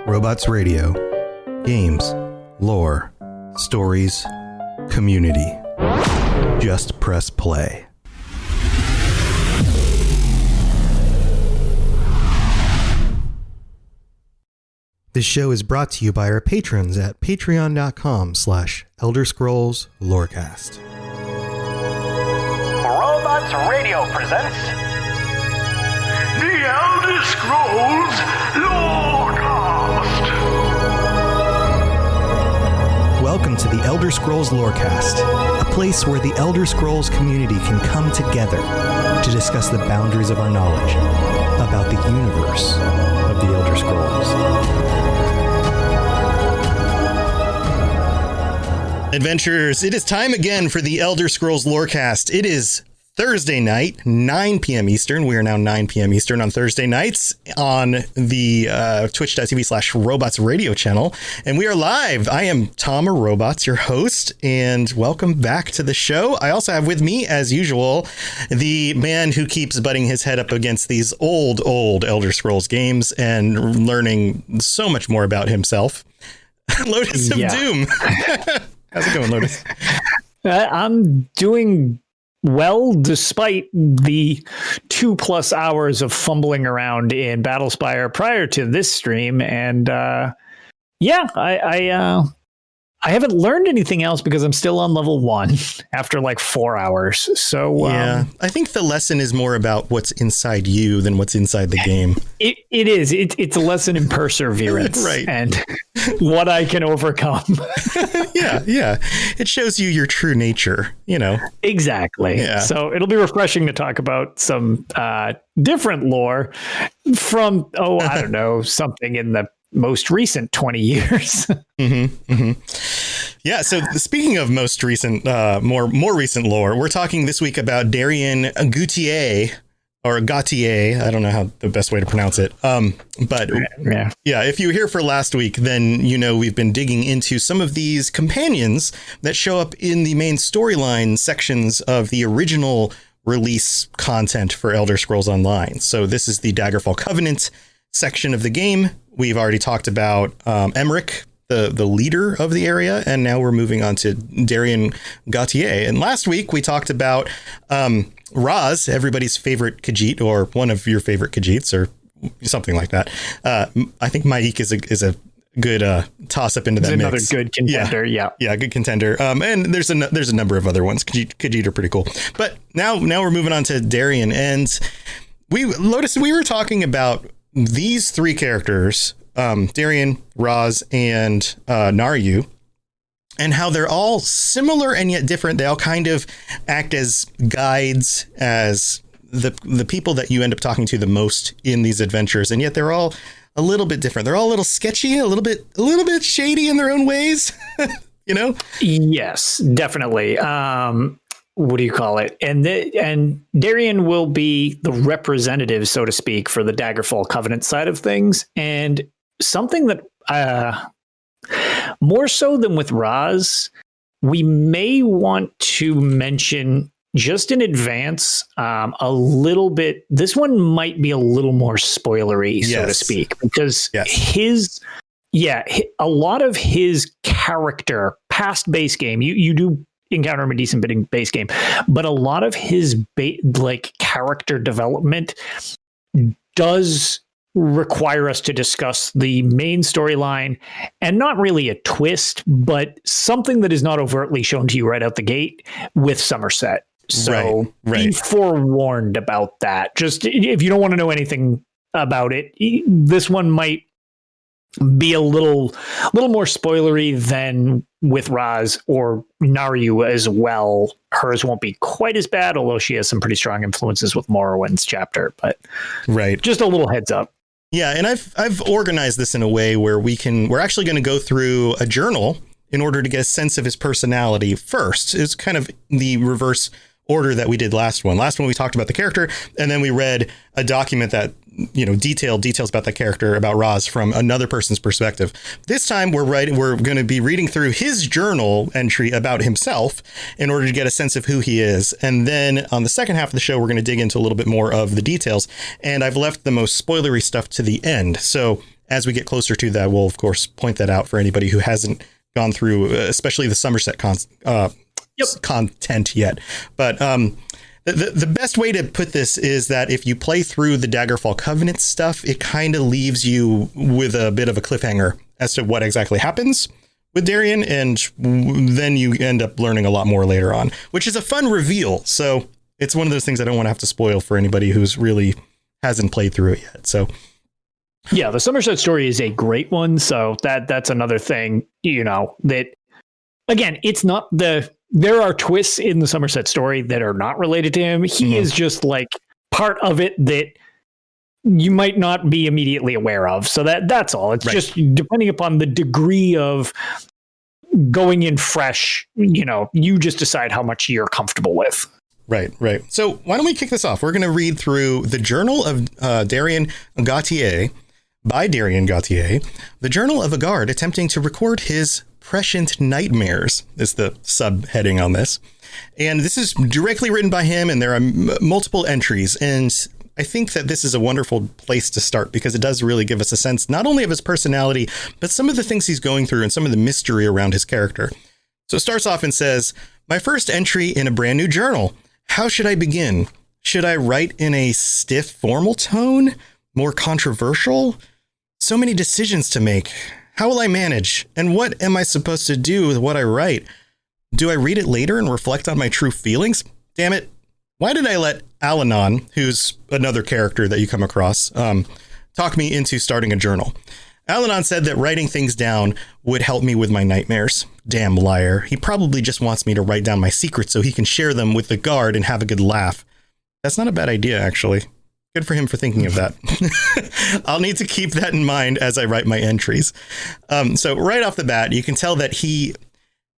Robots Radio. Games, lore, stories, community. Just press play. This show is brought to you by our patrons at patreon.com/ElderScrollsLorecast. Robots Radio presents The Elder Scrolls Lorecast. Welcome to the Elder Scrolls Lorecast, a place where the Elder Scrolls community can come together to discuss the boundaries of our knowledge about the universe of the Elder Scrolls. Adventurers, it is time again for the Elder Scrolls Lorecast. It is Thursday night, 9 p.m. Eastern. We are now 9 p.m. Eastern on Thursday nights on the twitch.tv/robots radio channel. And we are live. I am Tom, or Robots, your host, and welcome back to the show. I also have with me, as usual, the man who keeps butting his head up against these old Elder Scrolls games and learning so much more about himself. Lotus of Doom. How's it going, Lotus? I'm doing well, despite the 2+ hours of fumbling around in Battlespire prior to this stream. And I haven't learned anything else because I'm still on level 1 after like 4 hours. So I think the lesson is more about what's inside you than what's inside the game. It is. It's a lesson in perseverance, right? And what I can overcome. Yeah. It shows you your true nature, you know. Exactly. Yeah. So it'll be refreshing to talk about some different lore from, I don't know, something in the most recent 20 years. Yeah. So speaking of most recent, more recent lore, we're talking this week about Darien Gautier, or Gautier. I don't know how the best way to pronounce it. But if you were here for last week, then you know we've been digging into some of these companions that show up in the main storyline sections of the original release content for Elder Scrolls Online. So this is the Daggerfall Covenant section of the game. We've already talked about Emmerich, the leader of the area, and now we're moving on to Darien Gautier. And last week we talked about Raz, everybody's favorite Khajiit, or one of your favorite Khajiits, or something like that. I think Maik is a good toss up into that another mix. Good contender. Yeah, good contender. And there's a number of other ones. Khajiit are pretty cool. But now we're moving on to Darien, and we were talking about these three characters, Darien, Raz, and Naryu, and how they're all similar and yet different. They all kind of act as guides, as the people that you end up talking to the most in these adventures, and yet they're all a little bit different. They're all a little sketchy, a little bit shady in their own ways, you know? Yes, definitely. What do you call it? And Darien will be the representative, so to speak, for the Daggerfall Covenant side of things. And something that more so than with Raz, we may want to mention just in advance a little bit. This one might be a little more spoilery, so to speak, because a lot of his character past base game, you do encounter him a decent bit in base game, but a lot of his character development does require us to discuss the main storyline, and not really a twist, but something that is not overtly shown to you right out the gate with Somerset. So be forewarned about that. Just if you don't want to know anything about it, this one might be a little more spoilery than with Raz or Naryu as well. Hers won't be quite as bad, although she has some pretty strong influences with Morrowind's chapter. But just a little heads up. Yeah, and I've organized this in a way where we're actually going to go through a journal in order to get a sense of his personality first. It's kind of the reverse order that we did last one. Last one we talked about the character, and then we read a document that details about that character, about Raz, from another person's perspective. This time we're going to be reading through his journal entry about himself in order to get a sense of who he is. And then on the second half of the show, we're going to dig into a little bit more of the details. And I've left the most spoilery stuff to the end. So as we get closer to that, we'll, of course, point that out for anybody who hasn't gone through, especially the Somerset content yet. But the best way to put this is that if you play through the Daggerfall Covenant stuff, it kind of leaves you with a bit of a cliffhanger as to what exactly happens with Darien. And then you end up learning a lot more later on, which is a fun reveal. So it's one of those things I don't want to have to spoil for anybody who's really hasn't played through it yet. So yeah, the Somerset story is a great one. So that's another thing, that, again, it's not there are twists in the Somerset story that are not related to him. He is just like part of it that you might not be immediately aware of. So that's all. It's just depending upon the degree of going in fresh, you just decide how much you're comfortable with. Right. So why don't we kick this off? We're going to read through the Journal of Darien Gautier by Darien Gautier, the Journal of a Guard attempting to record his prescient nightmares is the subheading on this. And this is directly written by him, and there are multiple entries. And I think that this is a wonderful place to start because it does really give us a sense not only of his personality, but some of the things he's going through and some of the mystery around his character. So it starts off and says, "My first entry in a brand new journal. How should I begin? Should I write in a stiff, formal tone? More controversial? So many decisions to make. How will I manage? And what am I supposed to do with what I write? Do I read it later and reflect on my true feelings? Damn it. Why did I let Alanon, who's another character that you come across, talk me into starting a journal? Alanon said that writing things down would help me with my nightmares. Damn liar. He probably just wants me to write down my secrets so he can share them with the guard and have a good laugh. That's not a bad idea, actually. Good for him for thinking of that. I'll need to keep that in mind as I write my entries." So right off the bat, you can tell that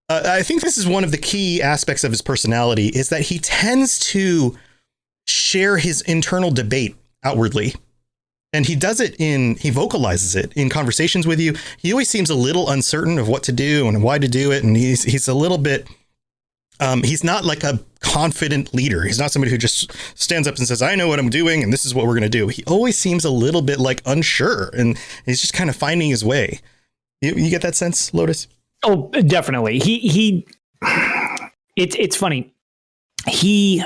I think this is one of the key aspects of his personality, is that he tends to share his internal debate outwardly. And he vocalizes it in conversations with you. He always seems a little uncertain of what to do and why to do it. And he's a little bit, he's not like a confident leader. He's not somebody who just stands up and says, "I know what I'm doing and this is what we're going to do." He always seems a little bit like unsure, and he's just kind of finding his way. You get that sense, Lotus? Oh, definitely. It's funny. He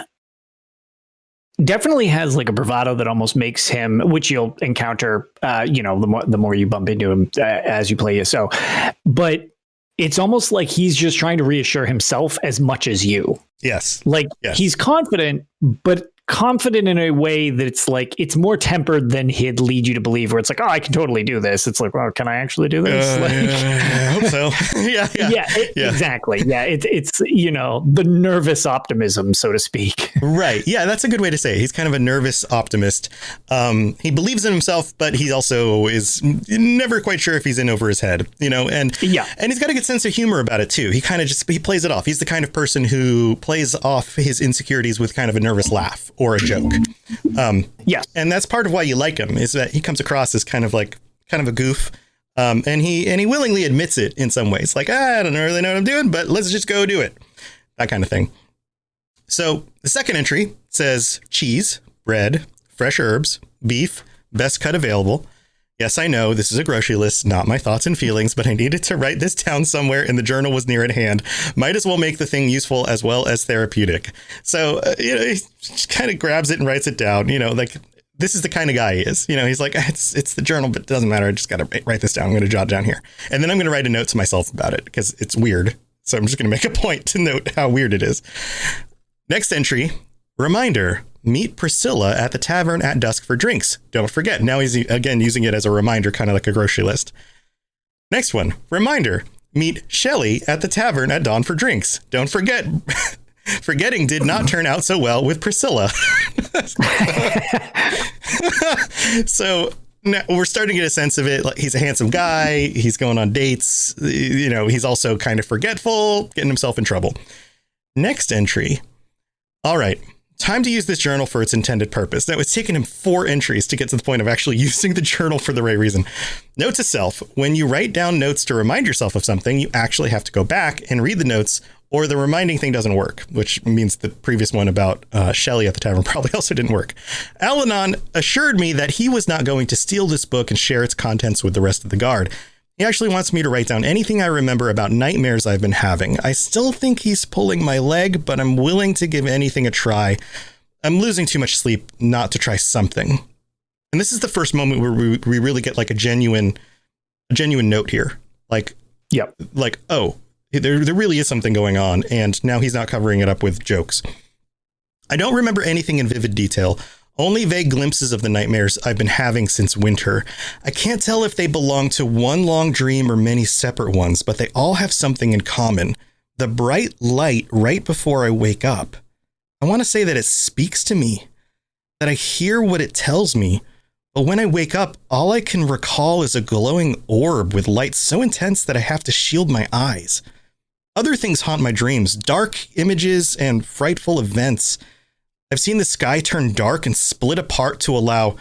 definitely has like a bravado that almost makes him, which you'll encounter, the more you bump into him as you play ESO. But it's almost like he's just trying to reassure himself as much as you. Yes. He's confident, but confident in a way that it's like it's more tempered than he'd lead you to believe, where it's like, "Oh, I can totally do this." It's like, "Well, can I actually do this?" I hope so. Yeah. Exactly. Yeah, it's the nervous optimism, so to speak. Right. Yeah, that's a good way to say it. He's kind of a nervous optimist. He believes in himself, but he also is never quite sure if he's in over his head, and he's got a good sense of humor about it too. He kind of he plays it off. He's the kind of person who plays off his insecurities with kind of a nervous laugh or a joke. And that's part of why you like him, is that he comes across as kind of a goof. And he willingly admits it in some ways, like, "I don't really know what I'm doing, but let's just go do it." That kind of thing. So the second entry says cheese, bread, fresh herbs, beef, best cut available. Yes, I know this is a grocery list, not my thoughts and feelings, but I needed to write this down somewhere and the journal was near at hand. Might as well make the thing useful as well as therapeutic. So, he just kind of grabs it and writes it down, this is the kind of guy he is. He's like, it's the journal, but it doesn't matter. I just got to write this down. I'm going to jot down here. And then I'm going to write a note to myself about it because it's weird. So I'm just going to make a point to note how weird it is. Next entry, reminder. Meet Priscilla at the tavern at dusk for drinks. Don't forget. Now he's again using it as a reminder, kind of like a grocery list. Next one, reminder. Meet Shelley at the tavern at dawn for drinks. Don't forget. Forgetting did not turn out so well with Priscilla. So now we're starting to get a sense of it. Like, he's a handsome guy. He's going on dates. He's also kind of forgetful, getting himself in trouble. Next entry. All right. Time to use this journal for its intended purpose. Now, it's taken him 4 entries to get to the point of actually using the journal for the right reason. Note to self, when you write down notes to remind yourself of something, you actually have to go back and read the notes, or the reminding thing doesn't work, which means the previous one about Shelley at the tavern probably also didn't work. Al-Anon assured me that he was not going to steal this book and share its contents with the rest of the guard. He actually wants me to write down anything I remember about nightmares I've been having. I still think he's pulling my leg, but I'm willing to give anything a try. I'm losing too much sleep not to try something. And this is the first moment where we really get like a genuine note here. Like, yep. Like, oh, there really is something going on. And now he's not covering it up with jokes. I don't remember anything in vivid detail. Only vague glimpses of the nightmares I've been having since winter. I can't tell if they belong to one long dream or many separate ones, but they all have something in common. The bright light right before I wake up. I want to say that it speaks to me, that I hear what it tells me. But when I wake up, all I can recall is a glowing orb with light so intense that I have to shield my eyes. Other things haunt my dreams, dark images and frightful events. I've seen the sky turn dark and split apart to allow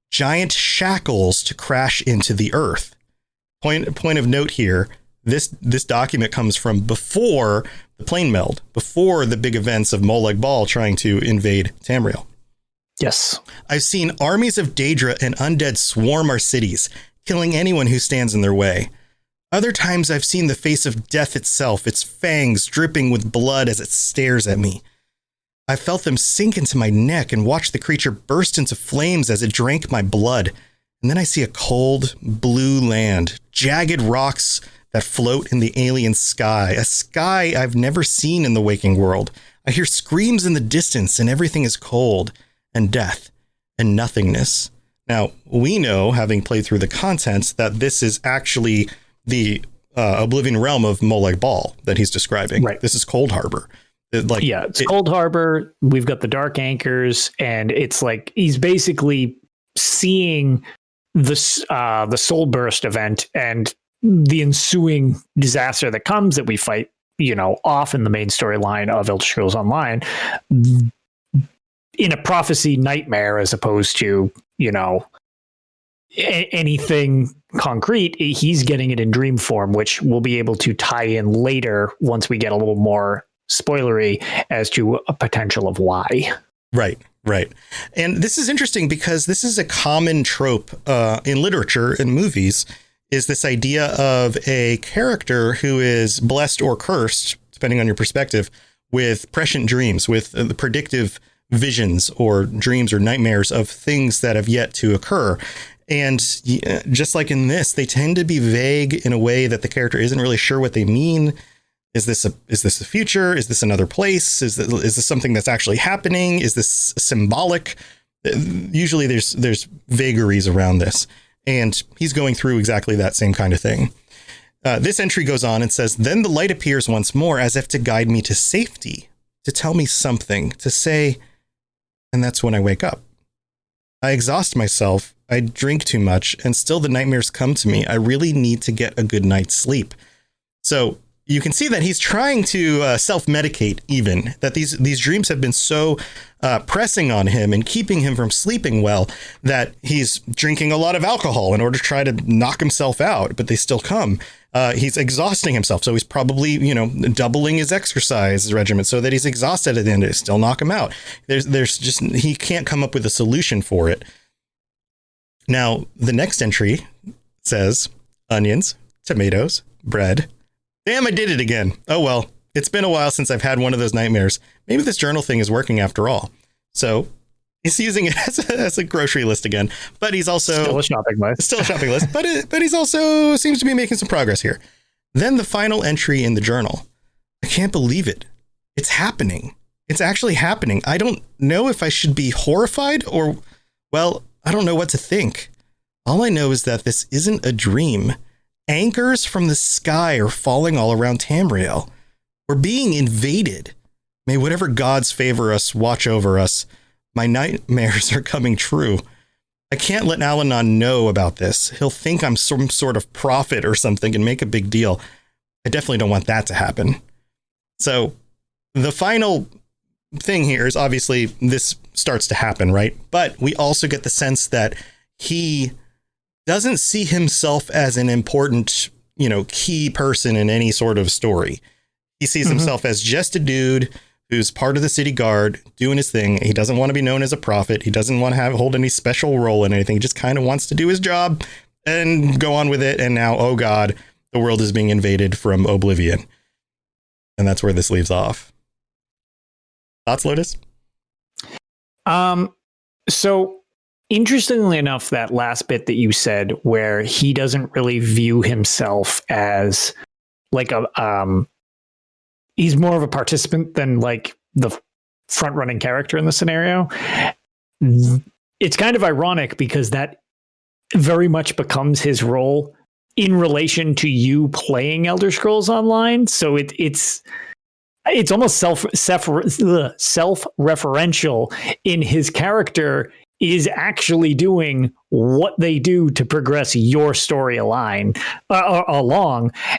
giant shackles to crash into the earth. Point of note here, this document comes from before the plane meld, before the big events of Molag Bal trying to invade Tamriel. Yes. I've seen armies of Daedra and undead swarm our cities, killing anyone who stands in their way. Other times I've seen the face of death itself, its fangs dripping with blood as it stares at me. I felt them sink into my neck and watched the creature burst into flames as it drank my blood. And then I see a cold, blue land, jagged rocks that float in the alien sky, a sky I've never seen in the waking world. I hear screams in the distance and everything is cold and death and nothingness. Now, we know, having played through the contents, that this is actually the Oblivion realm of Molag Bal that he's describing. Right. This is Cold Harbor. It's Cold Harbor. We've got the Dark Anchors, and it's like he's basically seeing the Soul Burst event and the ensuing disaster that comes that we fight, off in the main storyline of Elder Scrolls Online in a prophecy nightmare, as opposed to, anything concrete. He's getting it in dream form, which we'll be able to tie in later once we get a little more spoilery as to a potential of why. Right. And this is interesting because this is a common trope in literature and movies, is this idea of a character who is blessed or cursed, depending on your perspective, with prescient dreams, with the predictive visions or dreams or nightmares of things that have yet to occur. And just like in this, they tend to be vague in a way that the character isn't really sure what they mean. Is this the future? Is this another place? Is this something that's actually happening? Is this symbolic? Usually there's vagaries around this. And he's going through exactly that same kind of thing. This entry goes on and says, then the light appears once more as if to guide me to safety, to tell me something, to say, and that's when I wake up. I exhaust myself. I drink too much, and still the nightmares come to me. I really need to get a good night's sleep. So you can see that he's trying to self-medicate, even that these dreams have been so pressing on him and keeping him from sleeping well that he's drinking a lot of alcohol in order to try to knock himself out, but they still come. He's exhausting himself. So he's probably, doubling his exercise regimen so that he's exhausted at the end. It still knock him out. There's just, he can't come up with a solution for it. Now, the next entry says onions, tomatoes, bread. Damn, I did it again. Oh, well, it's been a while since I've had one of those nightmares. Maybe this journal thing is working after all. So he's using it as a grocery list again, but he's also still a shopping list, but he's also seems to be making some progress here. Then the final entry in the journal. I can't believe it. It's happening. It's actually happening. I don't know if I should be horrified or, well, I don't know what to think. All I know is that this isn't a dream. Anchors from the sky are falling all around Tamriel. We're being invaded. May whatever gods favor us watch over us. My nightmares are coming true. I can't let Al-Anon know about this. He'll think I'm some sort of prophet or something and make a big deal. I definitely don't want that to happen. So the final thing here is obviously this starts to happen, right? But we also get the sense that he doesn't see himself as an important, key person in any sort of story. He sees himself as just a dude who's part of the city guard doing his thing. He doesn't want to be known as a prophet. He doesn't want to hold any special role in anything. He just kind of wants to do his job and go on with it. And now, oh God, the world is being invaded from Oblivion. And that's where this leaves off. Thoughts, Lotus? So interestingly enough, that last bit that you said where he doesn't really view himself as like he's more of a participant than like the front running character in the scenario. It's kind of ironic because that very much becomes his role in relation to you playing Elder Scrolls Online. So it's almost self-referential in his character is actually doing what they do to progress your story along.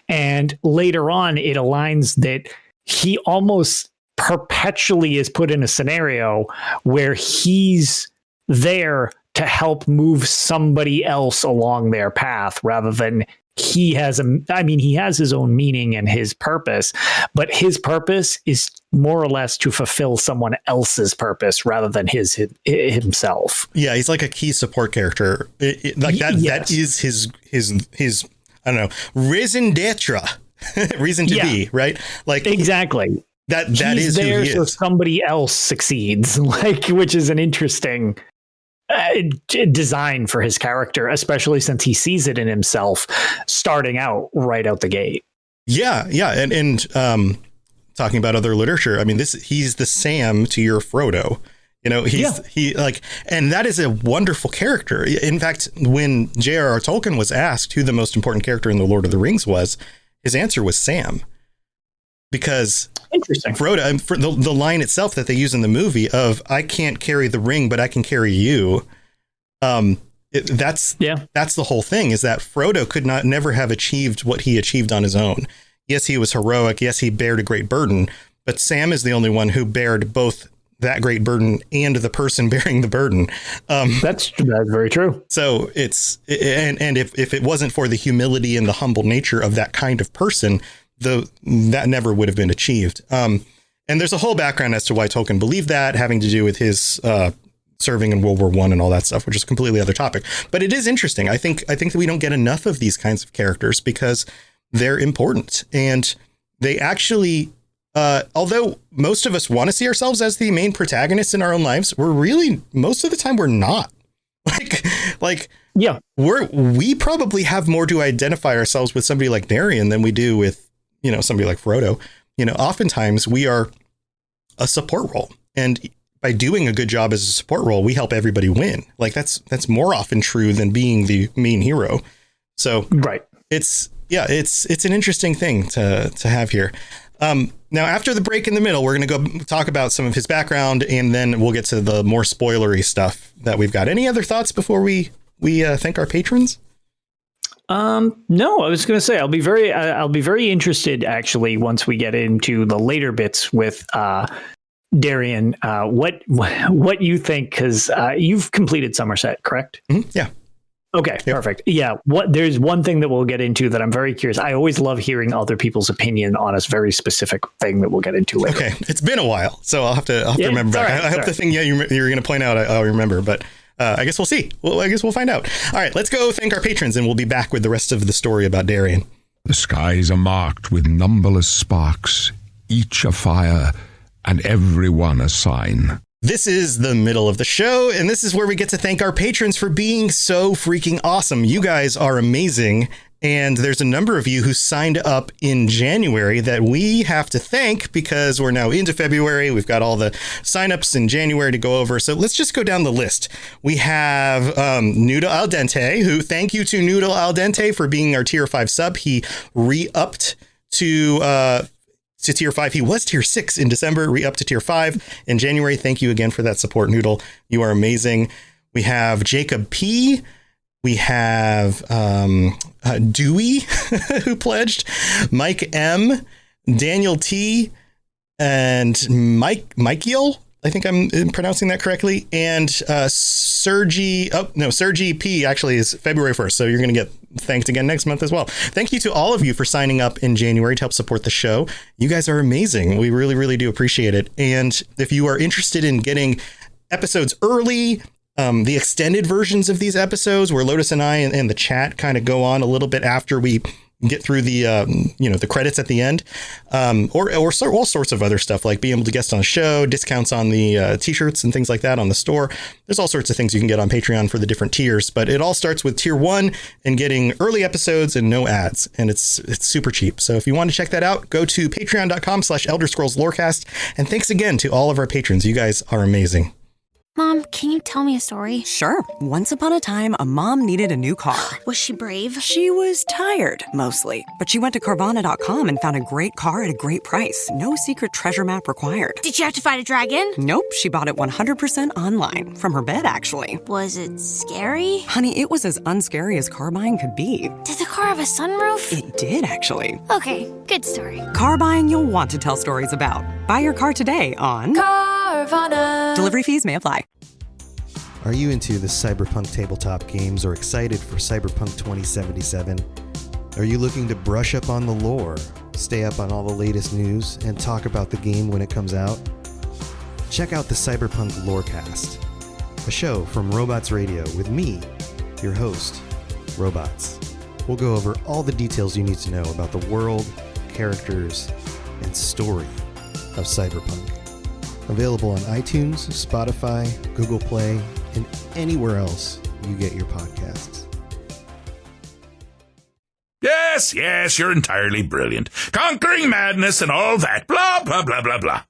And later on, it aligns that he almost perpetually is put in a scenario where he's there to help move somebody else along their path rather than he has his own meaning and his purpose, but his purpose is more or less to fulfill someone else's purpose rather than himself. Yeah, he's like a key support character. That is his I don't know, raison d'etre, reason to be, right? Like exactly. That he's is there who he so is. somebody else succeeds, which is an interesting design for his character, especially since he sees it in himself starting out right out the gate. Yeah. And talking about other literature, I mean, he's the Sam to your Frodo. And that is a wonderful character. In fact, when J.R.R. Tolkien was asked who the most important character in the Lord of the Rings was, his answer was Sam. Because interesting. Frodo, for the line itself that they use in the movie of "I can't carry the ring, but I can carry you." That's the whole thing. Is that Frodo could never have achieved what he achieved on his own. Yes, he was heroic. Yes, he bared a great burden. But Sam is the only one who bared both that great burden and the person bearing the burden. That's very true. So if it wasn't for the humility and the humble nature of that kind of person, that never would have been achieved. And there's a whole background as to why Tolkien believed that, having to do with his serving in World War I and all that stuff, which is a completely other topic. But it is interesting. I think that we don't get enough of these kinds of characters because they're important. And they actually, although most of us want to see ourselves as the main protagonists in our own lives, we're really, most of the time, we're not. We probably have more to identify ourselves with somebody like Darien than we do with, somebody like Frodo. Oftentimes we are a support role, and by doing a good job as a support role, we help everybody win. Like that's more often true than being the main hero. So right. It's an interesting thing to have here. Now, after the break in the middle, we're going to go talk about some of his background, and then we'll get to the more spoilery stuff that we've got. Any other thoughts before we thank our patrons? No, I was going to say I'll be very interested actually once we get into the later bits with Darien. What you think, because you've completed Somerset, correct? Mm-hmm. Yeah. Okay, yep. Perfect. Yeah. There's one thing that we'll get into that I'm very curious. I always love hearing other people's opinion on a very specific thing that we'll get into later. Okay. It's been a while, so I'll have to remember. Right, I hope the thing you're going to point out, I'll remember, but I guess we'll see. I guess we'll find out. All right, let's go thank our patrons, and we'll be back with the rest of the story about Darien. The skies are marked with numberless sparks, each a fire, and every one a sign. This is the middle of the show, and this is where we get to thank our patrons for being so freaking awesome. You guys are amazing, and there's a number of you who signed up in January that we have to thank because we're now into February. We've got all the signups in January to go over, so let's just go down the list. We have Noodle Al Dente, who thank you to Noodle Al Dente for being our tier 5 sub. He re-upped to tier 5. He was tier 6 in December, re-up to tier 5 in January. Thank you again for that support, Noodle. You are amazing. We have Jacob P. We have Dewey, who pledged, Mike M., Daniel T., and Michael, I think I'm pronouncing that correctly, and Sergi P actually is February 1st, so you're going to get thanked again next month as well. Thank you to all of you for signing up in January to help support the show. You guys are amazing. We really, really do appreciate it. And if you are interested in getting episodes early, the extended versions of these episodes where Lotus and I and the chat kind of go on a little bit after we get through the the credits at the end, or all sorts of other stuff, like being able to guest on a show, discounts on the t-shirts and things like that on the store. There's all sorts of things you can get on Patreon for the different tiers, but it all starts with tier 1 and getting early episodes and no ads, and it's super cheap. So if you want to check that out, go to patreon.com/Elder Scrolls Lorecast. And thanks again to all of our patrons. You guys are amazing. Mom, can you tell me a story? Sure. Once upon a time, a mom needed a new car. Was she brave? She was tired, mostly. But she went to Carvana.com and found a great car at a great price. No secret treasure map required. Did you have to fight a dragon? Nope. She bought it 100% online. From her bed, actually. Was it scary? Honey, it was as unscary as car buying could be. Did the car have a sunroof? It did, actually. Okay, good story. Car buying you'll want to tell stories about. Buy your car today on Carvana. Delivery fees may apply. Are you into the cyberpunk tabletop games or excited for Cyberpunk 2077? Are you looking to brush up on the lore, stay up on all the latest news, and talk about the game when it comes out? Check out the Cyberpunk Lorecast, a show from Robots Radio with me, your host, Robots. We'll go over all the details you need to know about the world, characters, and story of Cyberpunk. Available on iTunes, Spotify, Google Play, and anywhere else you get your podcasts. Yes, you're entirely brilliant. Conquering madness and all that. Blah, blah, blah, blah, blah.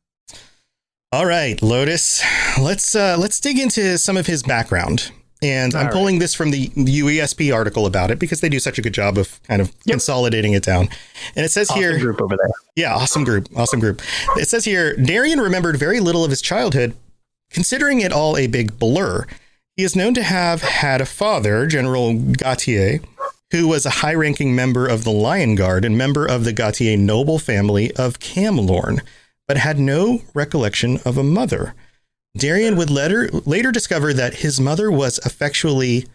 All right, Lotus, let's dig into some of his background. And I'm pulling this from the UESP article about it because they do such a good job of kind of consolidating it down. And it says awesome here, group over there. Yeah, awesome group. It says here, Darien remembered very little of his childhood, considering it all a big blur. He is known to have had a father, General Gautier, who was a high-ranking member of the Lion Guard and member of the Gautier noble family of Camlorn, but had no recollection of a mother. Darien would later discover that his mother was effectually,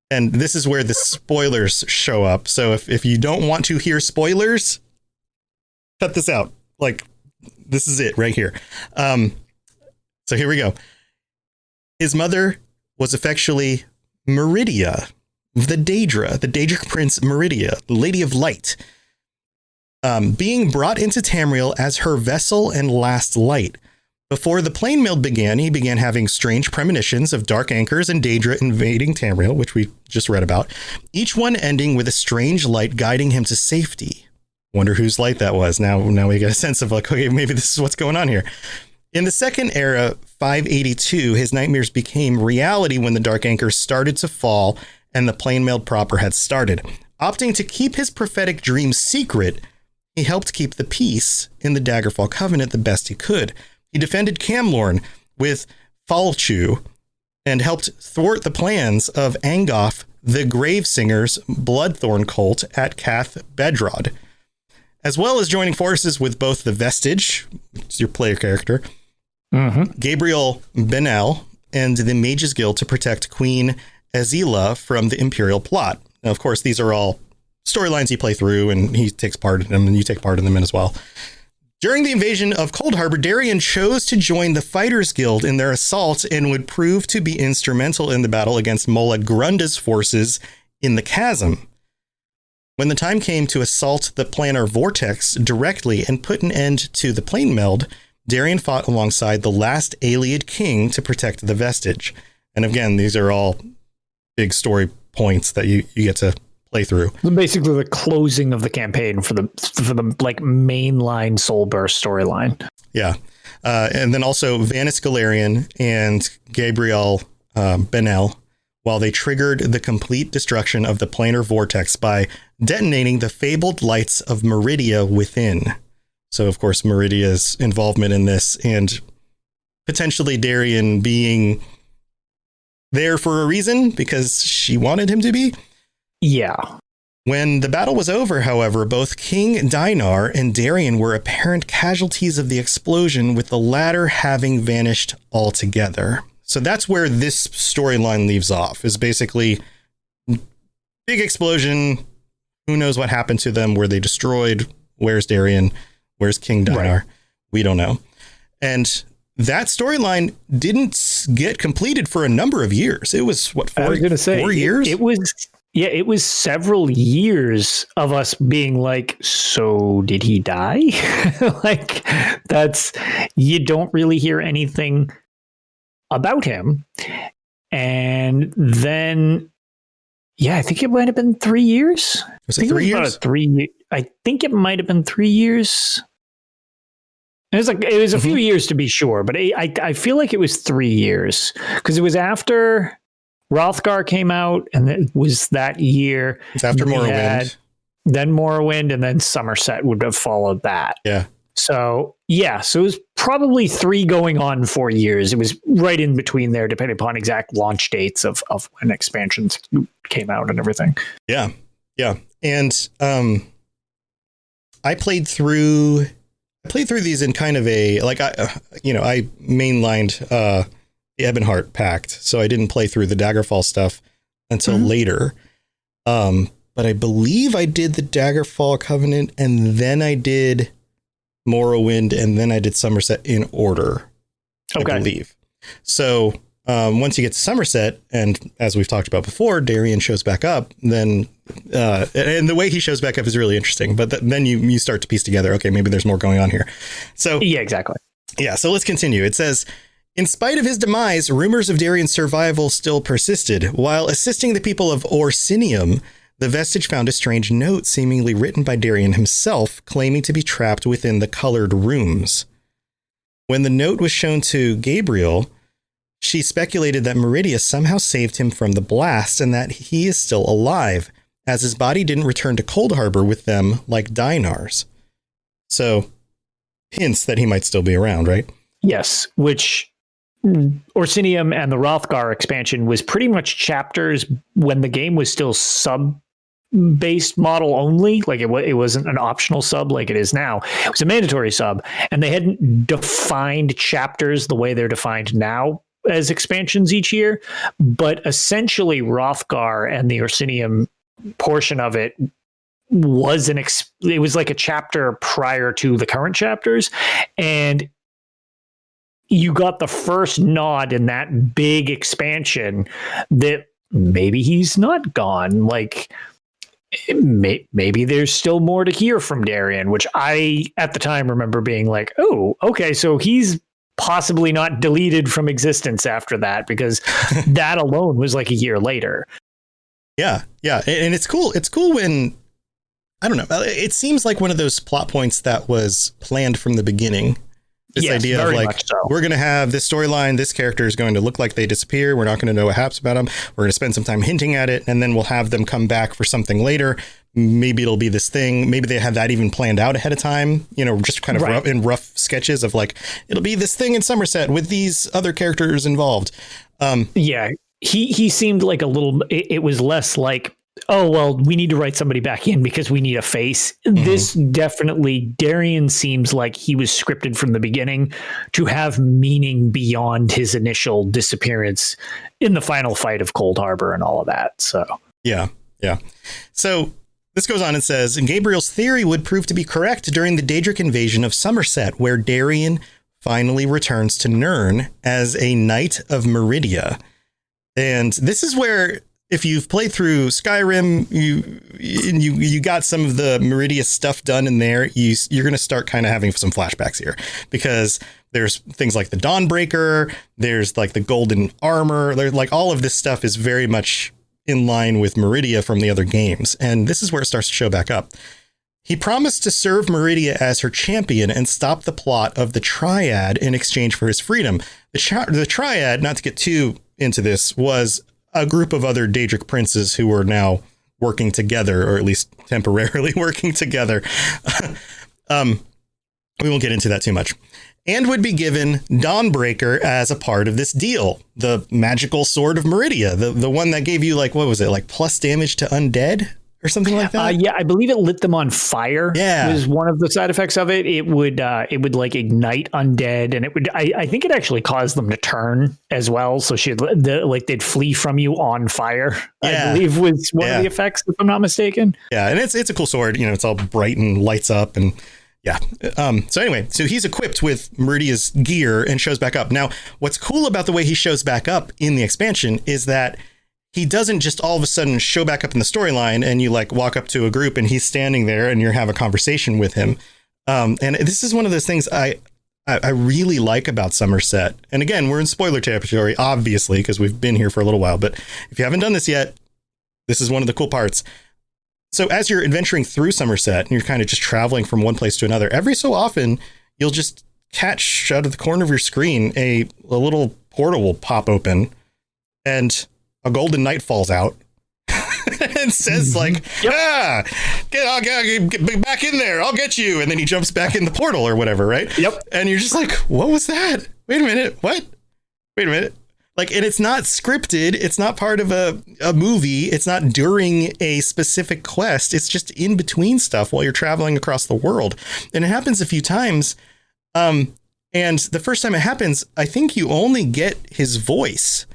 and this is where the spoilers show up. So if you don't want to hear spoilers, cut this out. Like, this is it right here. So here we go. His mother was effectually Miridia, the Daedra Prince Miridia, Lady of Light, being brought into Tamriel as her vessel and last light. Before the plane meld began, he began having strange premonitions of dark anchors and Daedra invading Tamriel, which we just read about, each one ending with a strange light guiding him to safety. Wonder whose light that was. Now we get a sense of like, okay, maybe this is what's going on here. In the second era, 582, his nightmares became reality when the dark anchors started to fall and the plane meld proper had started. Opting to keep his prophetic dreams secret, he helped keep the peace in the Daggerfall Covenant the best he could. He defended Camlorn with Falchu and helped thwart the plans of Angoth, the Gravesinger's Bloodthorn cult at Cath Bedrod, as well as joining forces with both the Vestige, which is your player character, Gabriel Benel, and the Mages Guild to protect Queen Azila from the Imperial plot. Now, of course, these are all storylines you play through, and he takes part in them, and you take part in them as well. During the invasion of Cold Harbor, Darien chose to join the Fighters Guild in their assault and would prove to be instrumental in the battle against Mola Grunda's forces in the Chasm. When the time came to assault the planar vortex directly and put an end to the plane meld, Darien fought alongside the last Ayleid king to protect the Vestige. And again, these are all big story points that you get to play through. Basically the closing of the campaign for the like mainline Soulburst storyline. Yeah. And then also Vanis Galarian and Gabriel Benel, while they triggered the complete destruction of the planar vortex by detonating the fabled lights of Miridia within. So, of course, Miridia's involvement in this and potentially Darien being there for a reason because she wanted him to be. Yeah. When the battle was over, however, both King Dinar and Darien were apparent casualties of the explosion, with the latter having vanished altogether. So that's where this storyline leaves off, is basically big explosion. Who knows what happened to them? Were they destroyed? Where's Darien? Where's King Dinar? Right. We don't know. And that storyline didn't get completed for a number of years. It was, what, 4 years? It was several years of us being like, so did he die? Like, you don't really hear anything about him. And then, I think it might have been 3 years. Was it 3 years? I think it might have been 3 years. It was a few years to be sure, but I feel like it was 3 years, because it was after Hrothgar came out, and it was that year. It's after Morrowind. Then Morrowind, and then Somerset would have followed that. Yeah. So it was probably 3 going on 4 years. It was right in between there, depending upon exact launch dates of when expansions came out and everything. Yeah. Yeah. And I played through these in kind of a, like, I mainlined the Ebonheart Pact, so I didn't play through the Daggerfall stuff until later. But I believe I did the Daggerfall Covenant, and then I did Morrowind, and then I did Somerset in order, I believe. So once you get to Somerset, and as we've talked about before, Darien shows back up, then and the way he shows back up is really interesting. But then you start to piece together, okay, maybe there's more going on here. So yeah, exactly. Yeah, so let's continue. It says, in spite of his demise, rumors of Darien's survival still persisted. While assisting the people of Orsinium, the Vestige found a strange note seemingly written by Darien himself, claiming to be trapped within the colored rooms. When the note was shown to Gabriel, she speculated that Miridia somehow saved him from the blast and that he is still alive, as his body didn't return to Cold Harbor with them like Dinar's. So, hints that he might still be around, right? Yes, which Orsinium and the Hrothgar expansion was pretty much chapters when the game was still sub-based model only. Like it wasn't an optional sub like it is now. It was a mandatory sub, and they hadn't defined chapters the way they're defined now as expansions each year. But essentially, Hrothgar and the Orsinium portion of it was it was like a chapter prior to the current chapters, and you got the first nod in that big expansion that maybe he's not gone. Like maybe there's still more to hear from Darien, which I at the time remember being like, oh, okay, so he's possibly not deleted from existence after that, because that alone was like a year later. Yeah. And it's cool. It's cool when, I don't know, it seems like one of those plot points that was planned from the beginning. This idea of like, we're going to have this storyline. This character is going to look like they disappear. We're not going to know what happens about them. We're going to spend some time hinting at it, and then we'll have them come back for something later. Maybe it'll be this thing. Maybe they have that even planned out ahead of time, just kind of rough sketches of like, it'll be this thing in Somerset with these other characters involved. He seemed like a little, it was less like, oh, well, we need to write somebody back in because we need a face. Mm-hmm. This definitely, Darien seems like he was scripted from the beginning to have meaning beyond his initial disappearance in the final fight of Cold Harbor and all of that. So, yeah. So this goes on and says, Gabriel's theory would prove to be correct during the Daedric invasion of Somerset, where Darien finally returns to Nirn as a Knight of Miridia. And this is where, if you've played through Skyrim, you got some of the Miridia stuff done in there, you're going to start kind of having some flashbacks here, because there's things like the Dawnbreaker, there's like the golden armor, there's like all of this stuff is very much in line with Miridia from the other games. And this is where it starts to show back up. He promised to serve Miridia as her champion and stop the plot of the Triad in exchange for his freedom. The Triad, not to get too into this, was a group of other Daedric princes who were now working together, or at least temporarily working together. We won't get into that too much. And would be given Dawnbreaker as a part of this deal. The magical sword of Miridia, the one that gave you like, what was it? Like plus damage to undead or something like that? Yeah, I believe it lit them on fire. Yeah, was one of the side effects of it. It would like ignite undead, and it would. I think it actually caused them to turn as well. So they'd flee from you on fire. Yeah. I believe was one of the effects, if I'm not mistaken. Yeah, and it's a cool sword. You know, it's all bright and lights up, and yeah. So anyway, so he's equipped with Miridia's gear and shows back up. Now, what's cool about the way he shows back up in the expansion is that he doesn't just all of a sudden show back up in the storyline and you like walk up to a group and he's standing there and you have a conversation with him. And this is one of those things I really like about Somerset. And again, we're in spoiler territory, obviously, because we've been here for a little while. But if you haven't done this yet, this is one of the cool parts. So as you're adventuring through Somerset and you're kind of just traveling from one place to another, every so often you'll just catch out of the corner of your screen a little portal will pop open and a golden knight falls out and says like, yeah, get back in there. I'll get you. And then he jumps back in the portal or whatever. Right. Yep. And you're just like, what was that? Wait a minute. What? Wait a minute. Like, and it's not scripted. It's not part of a movie. It's not during a specific quest. It's just in between stuff while you're traveling across the world. And it happens a few times. And the first time it happens, I think you only get his voice.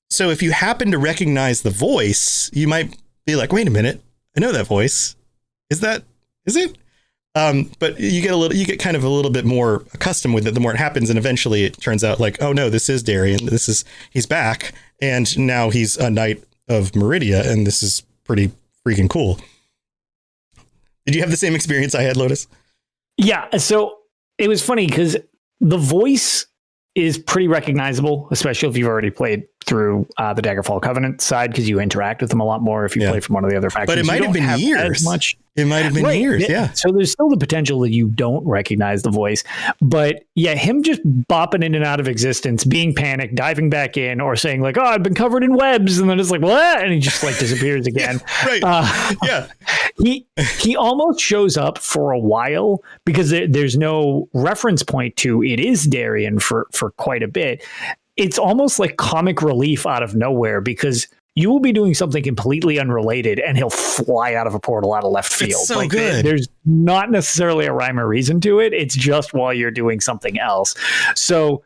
So if you happen to recognize the voice, you might be like, wait a minute, I know that voice. Is it? But you get kind of a little bit more accustomed with it the more it happens. And eventually it turns out like, oh no, this is Darien. He's back. And now he's a knight of Miridia. And this is pretty freaking cool. Did you have the same experience I had, Lotus? Yeah. So it was funny because the voice is pretty recognizable, especially if you've already played through the Daggerfall Covenant side, because you interact with them a lot more if you play from one of the other factions. But it might have been years. It might have been years. Yeah. So there's still the potential that you don't recognize the voice. But yeah, him just bopping in and out of existence, being panicked, diving back in, or saying like, oh, I've been covered in webs. And then it's like, what? And he just like disappears again. Right. He almost shows up for a while because there's no reference point to it is Darien for quite a bit. It's almost like comic relief out of nowhere because you will be doing something completely unrelated and he'll fly out of a portal out of left field. It's so good. There's not necessarily a rhyme or reason to it. It's just while you're doing something else. So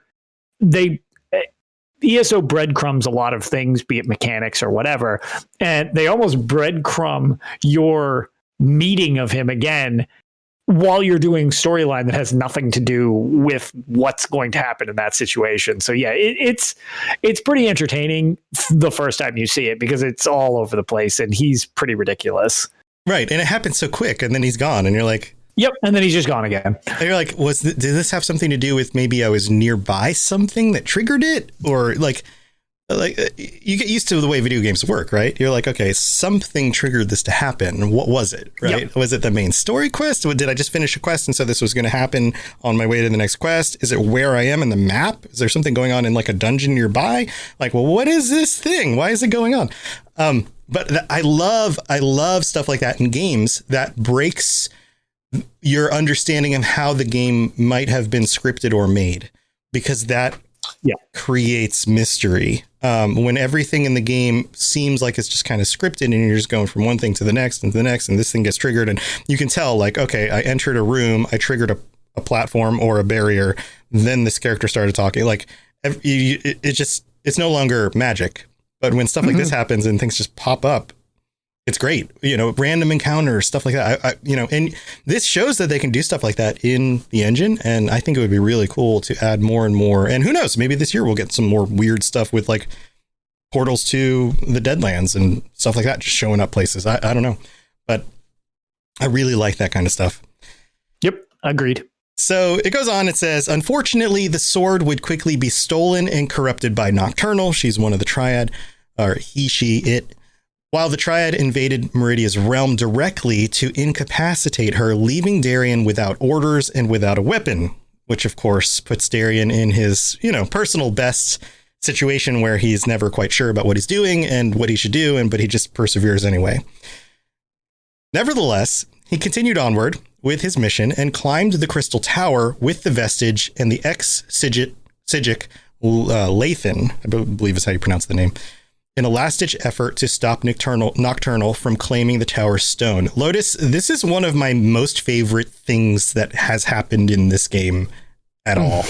ESO breadcrumbs a lot of things, be it mechanics or whatever, and they almost breadcrumb your meeting of him again while you're doing storyline that has nothing to do with what's going to happen in that situation. So yeah, it's pretty entertaining the first time you see it because it's all over the place and he's pretty ridiculous. Right. And it happens so quick and then he's gone and you're like, yep. And then he's just gone again. And you're like, did this have something to do with maybe I was nearby something that triggered it? Or like you get used to the way video games work, right? You're like, okay, something triggered this to happen. What was it? Right. Yep. Was it the main story quest? Did I just finish a quest and so this was going to happen on my way to the next quest? Is it where I am in the map? Is there something going on in like a dungeon nearby? Like, well, what is this thing? Why is it going on? But I love stuff like that in games that breaks your understanding of how the game might have been scripted or made, because that creates mystery. When everything in the game seems like it's just kind of scripted and you're just going from one thing to the next and to the next, and this thing gets triggered and you can tell like, okay, I entered a room, I triggered a platform or a barrier. Then this character started talking. Like it's no longer magic. But when stuff like this happens and things just pop up, it's great. You know, random encounters, stuff like that. And this shows that they can do stuff like that in the engine. And I think it would be really cool to add more and more. And who knows, maybe this year we'll get some more weird stuff with like portals to the Deadlands and stuff like that, just showing up places. I don't know, but I really like that kind of stuff. Yep. Agreed. So it goes on. It says, unfortunately, the sword would quickly be stolen and corrupted by Nocturnal. She's one of the Triad, or he, she, it. While the Triad invaded Miridia's realm directly to incapacitate her, leaving Darien without orders and without a weapon, which of course puts Darien in his, personal best situation where he's never quite sure about what he's doing and what he should do, but he just perseveres anyway. Nevertheless, he continued onward with his mission and climbed the Crystal Tower with the Vestige and the ex-Psijic Lathan, I believe is how you pronounce the name, in a last-ditch effort to stop Nocturnal from claiming the tower's stone. Lotus, this is one of my most favorite things that has happened in this game at all.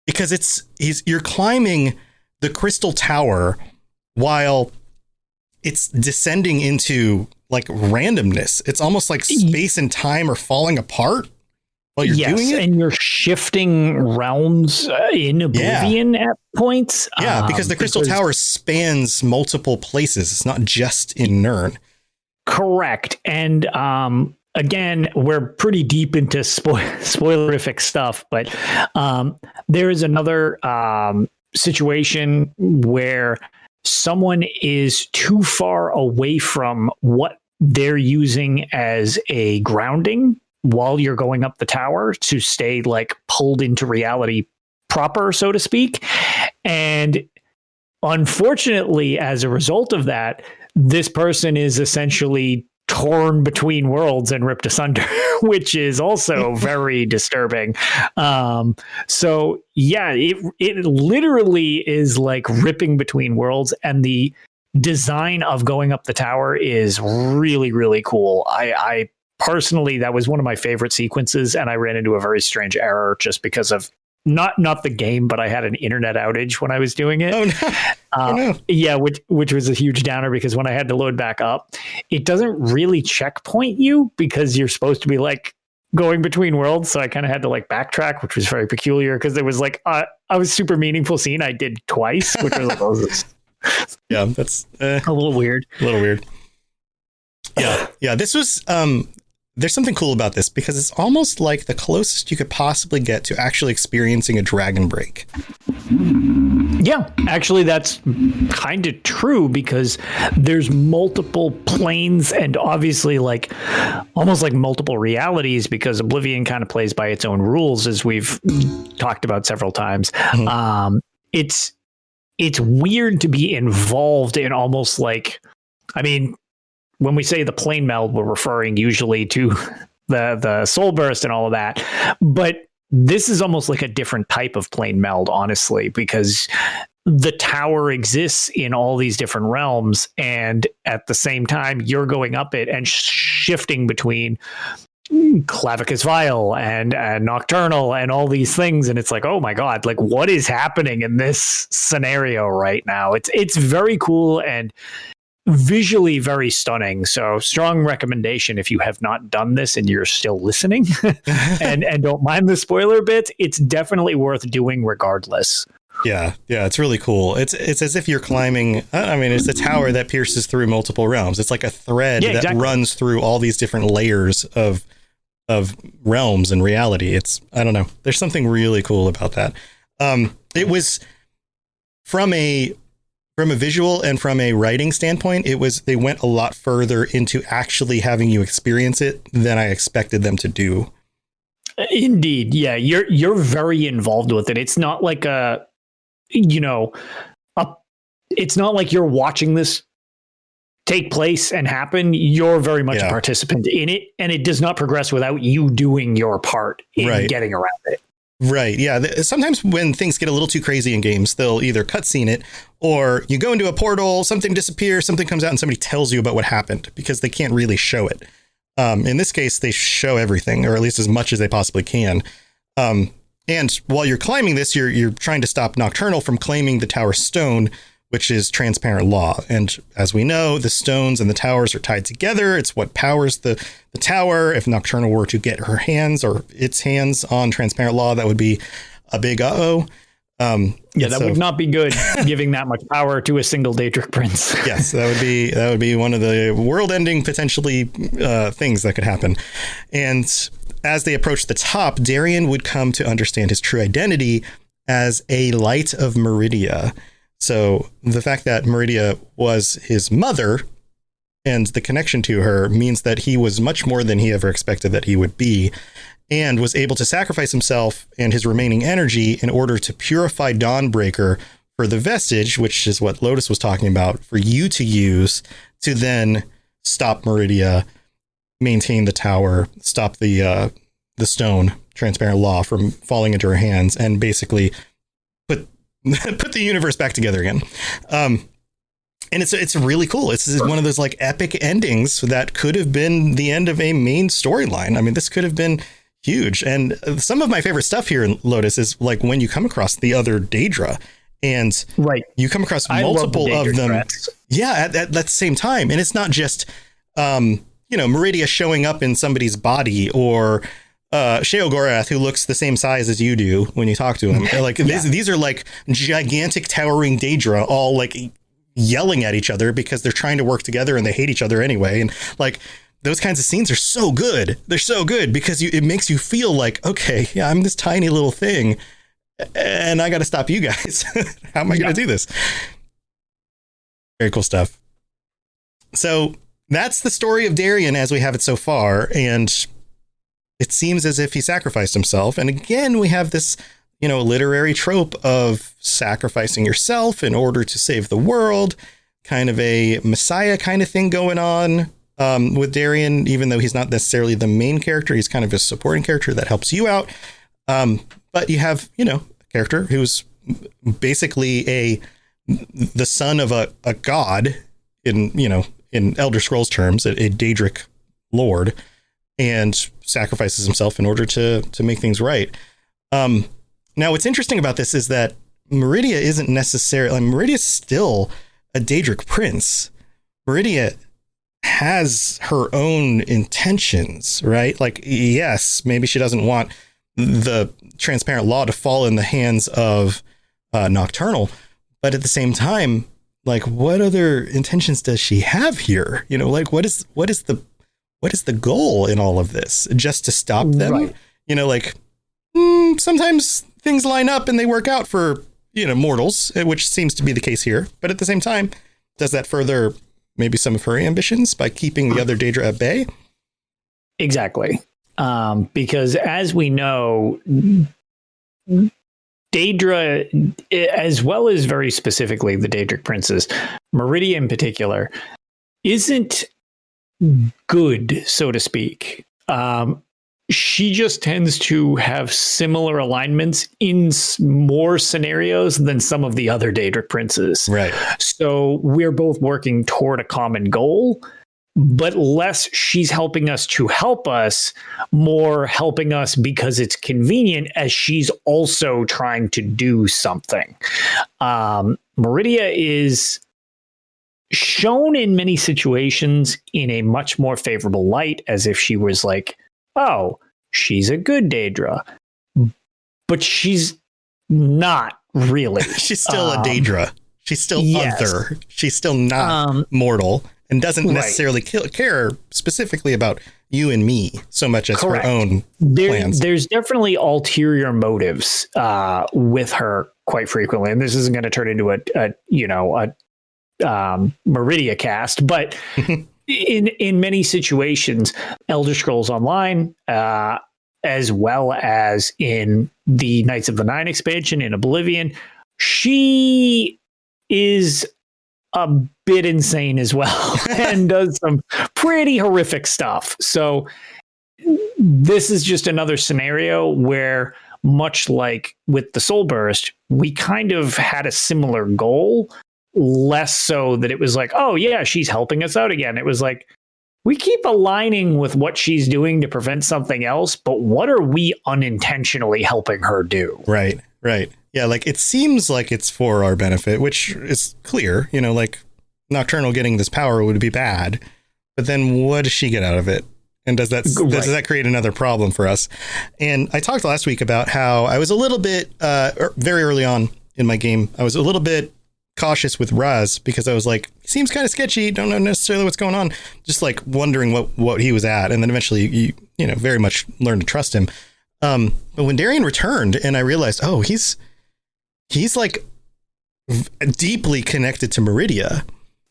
Because you're climbing the crystal tower while it's descending into like randomness. It's almost like space and time are falling apart while you're doing it. And you're shifting realms in Oblivion at points. Yeah, because the crystal tower spans multiple places. It's not just in Nirn. Correct. And again, we're pretty deep into spoilerific stuff, but there is another situation where someone is too far away from what they're using as a grounding while you're going up the tower to stay like pulled into reality proper, so to speak. And unfortunately, as a result of that, this person is essentially torn between worlds and ripped asunder, which is also very disturbing. So yeah, it literally is like ripping between worlds, and the design of going up the tower is really, really cool. I personally, that was one of my favorite sequences, and I ran into a very strange error just because of not the game, but I had an internet outage when I was doing it. Oh no. No. Yeah, which was a huge downer, because when I had to load back up, it doesn't really checkpoint you because you're supposed to be like going between worlds. So I kind of had to like backtrack, which was very peculiar, because there was like a super meaningful scene I did twice, which was like, oh, this. Yeah, that's a little weird. A little weird. Yeah. This was there's something cool about this, because it's almost like the closest you could possibly get to actually experiencing a dragon break. Yeah, actually, that's kind of true, because there's multiple planes and obviously like almost like multiple realities, because Oblivion kind of plays by its own rules, as we've talked about several times. Mm-hmm. It's weird to be involved in almost like, I mean, when we say the plane meld, we're referring usually to the soul burst and all of that. But this is almost like a different type of plane meld, honestly, because the tower exists in all these different realms. And at the same time, you're going up it and shifting between Clavicus Vial and Nocturnal and all these things. And it's like, oh my God, like what is happening in this scenario right now? It's very cool and visually very stunning. So strong recommendation if you have not done this and you're still listening and don't mind the spoiler bits. It's definitely worth doing regardless. Yeah, it's really cool. It's as if you're climbing. I mean, it's a tower that pierces through multiple realms. It's like a thread that runs through all these different layers of realms and reality. I don't know. There's something really cool about that. It was from a visual and from a writing standpoint, they went a lot further into actually having you experience it than I expected them to do. Indeed. Yeah. You're very involved with it. It's not like it's not like you're watching this take place and happen. You're very much a participant in it, and it does not progress without you doing your part in getting around it. Right. Yeah. Sometimes when things get a little too crazy in games, they'll either cutscene it, or you go into a portal, something disappears, something comes out, and somebody tells you about what happened, because they can't really show it. In this case, they show everything, or at least as much as they possibly can. And while you're climbing this, you're trying to stop Nocturnal from claiming the tower stone, which is transparent law. And as we know, the stones and the towers are tied together. It's what powers the tower. If Nocturnal were to get her hands or its hands on transparent law, that would be a big uh-oh. That would not be good, giving that much power to a single Daedric prince. Yes, that would be one of the world-ending potentially things that could happen. And as they approach the top, Darien would come to understand his true identity as a light of Miridia. So the fact that Miridia was his mother and the connection to her means that he was much more than he ever expected that he would be, and was able to sacrifice himself and his remaining energy in order to purify Dawnbreaker for the vestige, which is what Lotus was talking about, for you to use to then stop Miridia, maintain the tower, stop the stone, transparent law, from falling into her hands, and basically put the universe back together again. And it's really cool. It's one of those like epic endings that could have been the end of a main storyline. I mean, this could have been huge. And some of my favorite stuff here in Lotus is like when you come across the other Daedra and you come across multiple of them. Threats. Yeah. At the same time. And it's not just, Miridia showing up in somebody's body or Sheogorath, who looks the same size as you do when you talk to him. Like these are like gigantic towering Daedra all like yelling at each other because they're trying to work together and they hate each other anyway. And like those kinds of scenes are so good. They're so good because it makes you feel like, okay, yeah, I'm this tiny little thing and I got to stop you guys. How am I going to do this? Very cool stuff. So that's the story of Darien as we have it so far. And it seems as if he sacrificed himself. And again, we have this, literary trope of sacrificing yourself in order to save the world, kind of a messiah kind of thing going on with Darien, even though he's not necessarily the main character. He's kind of a supporting character that helps you out. But you have, a character who's basically the son of a god in Elder Scrolls terms, a Daedric lord, and sacrifices himself in order to make things right. Now, what's interesting about this is that Miridia isn't necessarily, Miridia's still a Daedric prince. Miridia has her own intentions, right? Like, yes, maybe she doesn't want the transparent law to fall in the hands of Nocturnal, but at the same time, like, what other intentions does she have here? Like, what is the goal in all of this? Just to stop them? Right. Sometimes things line up and they work out for, mortals, which seems to be the case here. But at the same time, does that further maybe some of her ambitions by keeping the other Daedra at bay? Exactly. Because as we know, Daedra, as well as very specifically the Daedric princes, Miridia in particular, isn't good, so to speak. She just tends to have similar alignments in more scenarios than some of the other Daedric princes. Right. So we're both working toward a common goal, but less she's helping us to help us, more helping us because it's convenient as she's also trying to do something. Miridia is shown in many situations in a much more favorable light, as if she was like, oh, she's a good Daedra, but she's not really. She's still a Daedra. She's still other. She's still not mortal and doesn't necessarily care specifically about you and me so much as her own plans. There's definitely ulterior motives with her quite frequently, and this isn't going to turn into a Miridia cast, but in many situations, Elder Scrolls Online, as well as in the Knights of the Nine expansion in Oblivion, she is a bit insane as well and does some pretty horrific stuff. So this is just another scenario where, much like with the Soul Burst, we kind of had a similar goal. Less so that it was like, oh yeah, she's helping us out again. It was like, we keep aligning with what she's doing to prevent something else, but what are we unintentionally helping her do? Right. Yeah, like it seems like it's for our benefit, which is clear, like Nocturnal getting this power would be bad. But then what does she get out of it? And does that create another problem for us? And I talked last week about how I was a little bit very early on in my game, I was a little bit cautious with Raz because I was like, he seems kind of sketchy. Don't know necessarily what's going on. Just like wondering what he was at. And then eventually you very much learned to trust him. But when Darien returned and I realized, oh, he's like deeply connected to Miridia.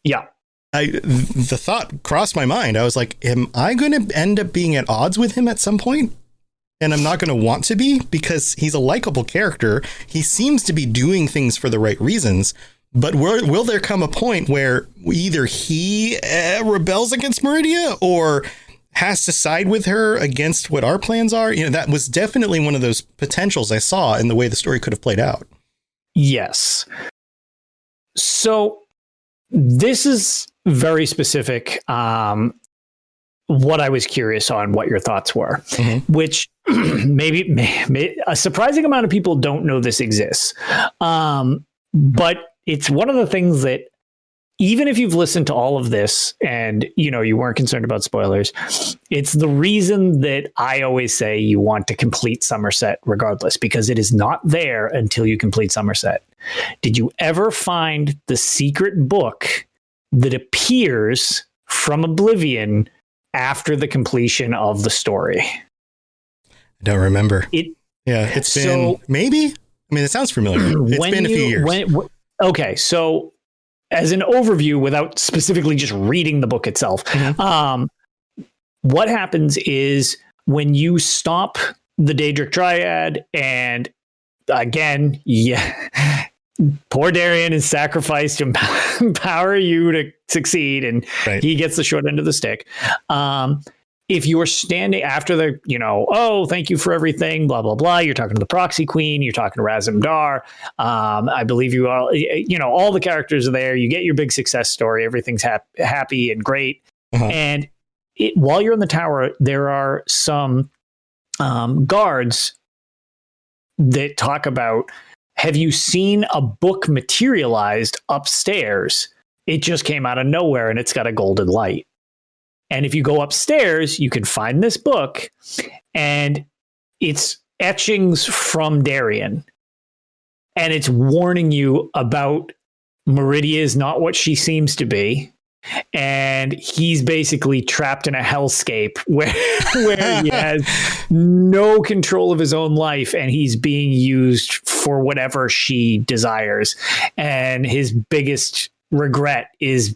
Yeah. The thought crossed my mind. I was like, am I going to end up being at odds with him at some point? And I'm not going to want to be because he's a likable character. He seems to be doing things for the right reasons. But will there come a point where either he rebels against Miridia or has to side with her against what our plans are? That was definitely one of those potentials I saw in the way the story could have played out. Yes. So this is very specific. What I was curious on, what your thoughts were, which maybe a surprising amount of people don't know this exists. But it's one of the things that, even if you've listened to all of this and, you weren't concerned about spoilers, it's the reason that I always say you want to complete Somerset regardless, because it is not there until you complete Somerset. Did you ever find the secret book that appears from Oblivion after the completion of the story? I don't remember. It's been maybe. I mean, it sounds familiar. It's been a few years. Okay, so as an overview, without specifically just reading the book itself, what happens is when you stop the Daedric Triad, and again, poor Darien is sacrificed to empower you to succeed, and he gets the short end of the stick. If you are standing after the, oh, thank you for everything, blah, blah, blah. You're talking to the proxy queen. You're talking to Razumdar. I believe you all, all the characters are there. You get your big success story. Everything's happy and great. And while you're in the tower, there are some guards that talk about, have you seen a book materialized upstairs? It just came out of nowhere and it's got a golden light. And if you go upstairs, you can find this book, and it's etchings from Darien. And it's warning you about Miridia is not what she seems to be. And he's basically trapped in a hellscape where he has no control of his own life, and he's being used for whatever she desires. And his biggest regret is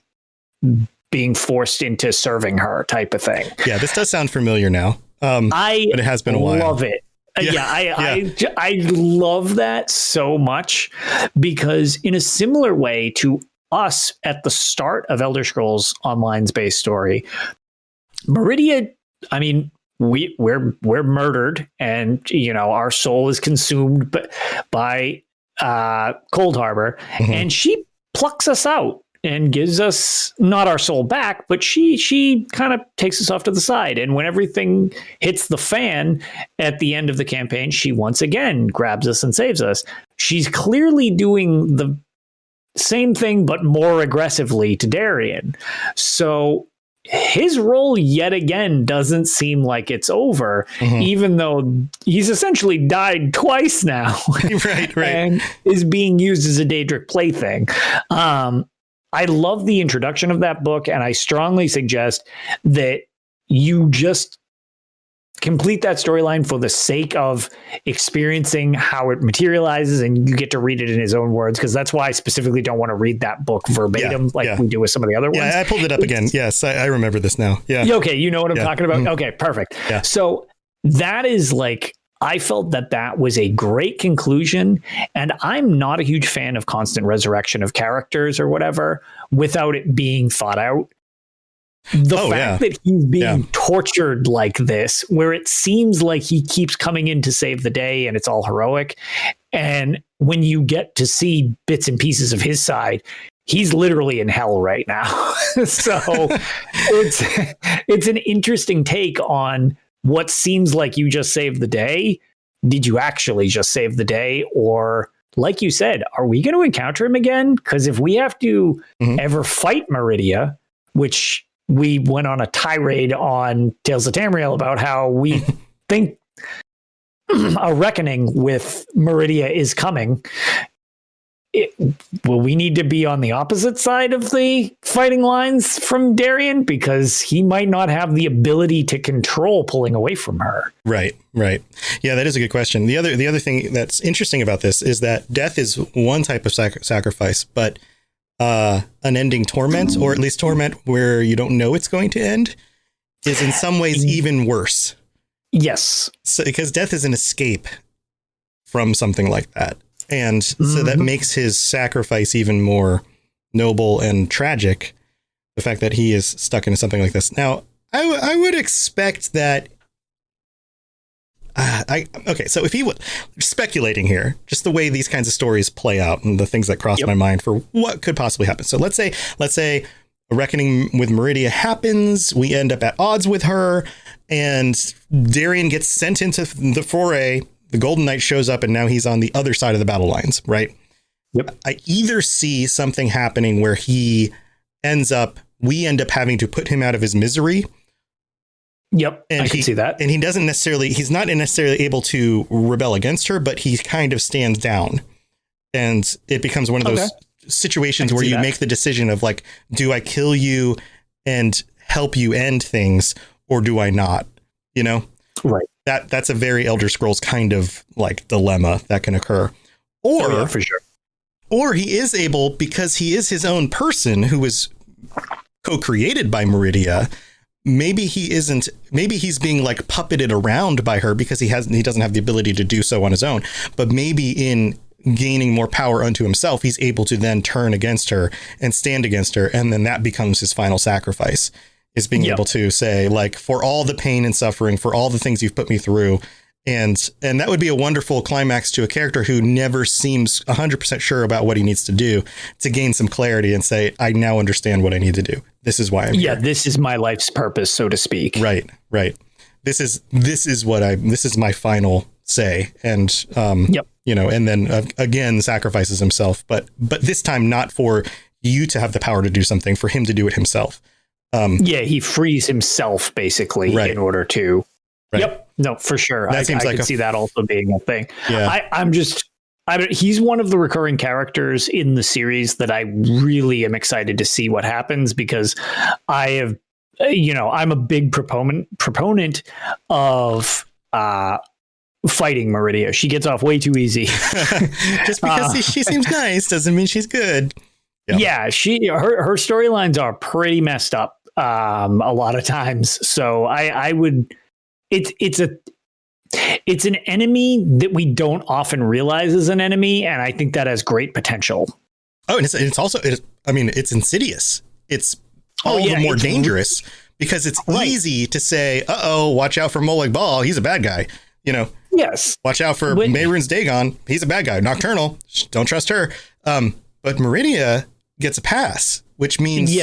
being forced into serving her, type of thing. Yeah, this does sound familiar now. But it has been a while. Love it. I love that so much, because in a similar way to us at the start of Elder Scrolls Online's base story, Miridia, I mean, we're murdered, and our soul is consumed by Cold Harbor, and she plucks us out and gives us not our soul back, but she kind of takes us off to the side. And when everything hits the fan at the end of the campaign, she once again grabs us and saves us. She's clearly doing the same thing, but more aggressively to Darien. So his role yet again doesn't seem like it's over, even though he's essentially died twice now. right. And is being used as a Daedric plaything. I love the introduction of that book, and I strongly suggest that you just complete that storyline for the sake of experiencing how it materializes, and you get to read it in his own words, because that's why I specifically don't want to read that book verbatim we do with some of the other ones. Yeah, I pulled it up again. Yes, I remember this now. Yeah. Okay, you know what I'm talking about? Okay, perfect. Yeah. So that is I felt that was a great conclusion, and I'm not a huge fan of constant resurrection of characters or whatever without it being thought out. The fact that he's being tortured like this, where it seems like he keeps coming in to save the day and it's all heroic, and when you get to see bits and pieces of his side, he's literally in hell right now. So it's an interesting take on what seems like you just saved the day. Did you actually just save the day? Or, like you said, are we going to encounter him again? Because if we have to ever fight Miridia, which we went on a tirade on Tales of Tamriel about how we think a reckoning with Miridia is coming, will we need to be on the opposite side of the fighting lines from Darien? Because he might not have the ability to control pulling away from her. Right. Yeah, that is a good question. The other thing that's interesting about this is that death is one type of sacrifice, but unending torment, or at least torment where you don't know it's going to end, is in some ways even worse. Yes. So, because death is an escape from something like that. And so that makes his sacrifice even more noble and tragic, the fact that he is stuck into something like this. Now, I would expect that So if he would, speculating here, just the way these kinds of stories play out and the things that cross my mind for what could possibly happen. So let's say a reckoning with Miridia happens. We end up at odds with her, and Darien gets sent into the foray. The Golden Knight shows up, and now he's on the other side of the battle lines, right? Yep. I either see something happening where we end up having to put him out of his misery. Yep. And I can see that. And he's not necessarily able to rebel against her, but he kind of stands down. And it becomes one of those situations where you make the decision of like, do I kill you and help you end things, or do I not? You know? Right. That's a very Elder Scrolls kind of like dilemma that can occur. Or for sure. Or he is able, because he is his own person who was co-created by Miridia. Maybe he's being like puppeted around by her because he doesn't have the ability to do so on his own. But maybe in gaining more power unto himself, he's able to then turn against her and stand against her. And then that becomes his final sacrifice, is being able to say, like, for all the pain and suffering, for all the things you've put me through. And that would be a wonderful climax to a character who never seems 100% sure about what he needs to do, to gain some clarity and say, I now understand what I need to do. This is why I'm here. This is my life's purpose, so to speak. Right. This is my final say. And, and then again, sacrifices himself, but this time not for you to have the power to do something, for him to do it himself. He frees himself basically in order to. Right. Yep. No, for sure. I can see that also being a thing. Yeah. He's one of the recurring characters in the series that I really am excited to see what happens, because I'm a big proponent of fighting Miridia. She gets off way too easy. Just because she seems nice doesn't mean she's good. Yeah, her storylines are pretty messed up a lot of times. So I would. It's an enemy that we don't often realize is an enemy, and I think that has great potential. Oh, and it's also it's insidious. It's all the more dangerous because it's easy to say, watch out for Molag Bal, he's a bad guy. Yes. Watch out for Mehrunes Dagon, he's a bad guy. Nocturnal, don't trust her. But Miridia gets a pass, which means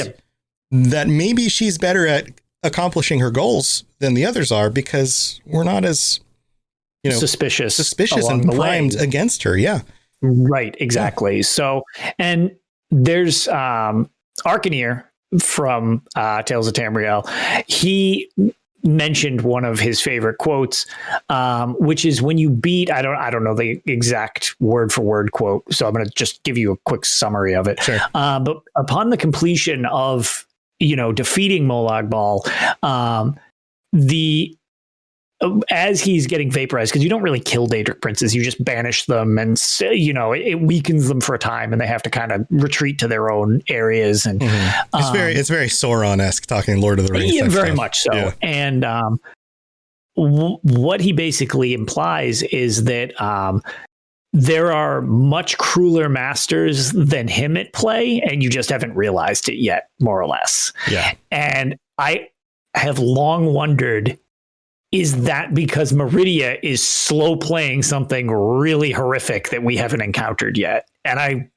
that maybe she's better at accomplishing her goals than the others are, because we're not as suspicious and primed against her. Yeah. Right. Exactly. So, and there's Arcaneer from Tales of Tamriel. He mentioned one of his favorite quotes, which is, when you beat, I don't know the exact word for word quote, so I'm going to just give you a quick summary of it. Sure. But upon the completion of defeating Molag Bal, as he's getting vaporized, because you don't really kill Daedric princes, you just banish them, and it weakens them for a time, and they have to kind of retreat to their own areas. And it's very Sauron-esque, talking Lord of the Rings. Yeah, very much so. Yeah. And what he basically implies is that there are much crueler masters than him at play, and you just haven't realized it yet, more or less. Yeah. And I have long wondered, is that because Miridia is slow playing something really horrific that we haven't encountered yet? And I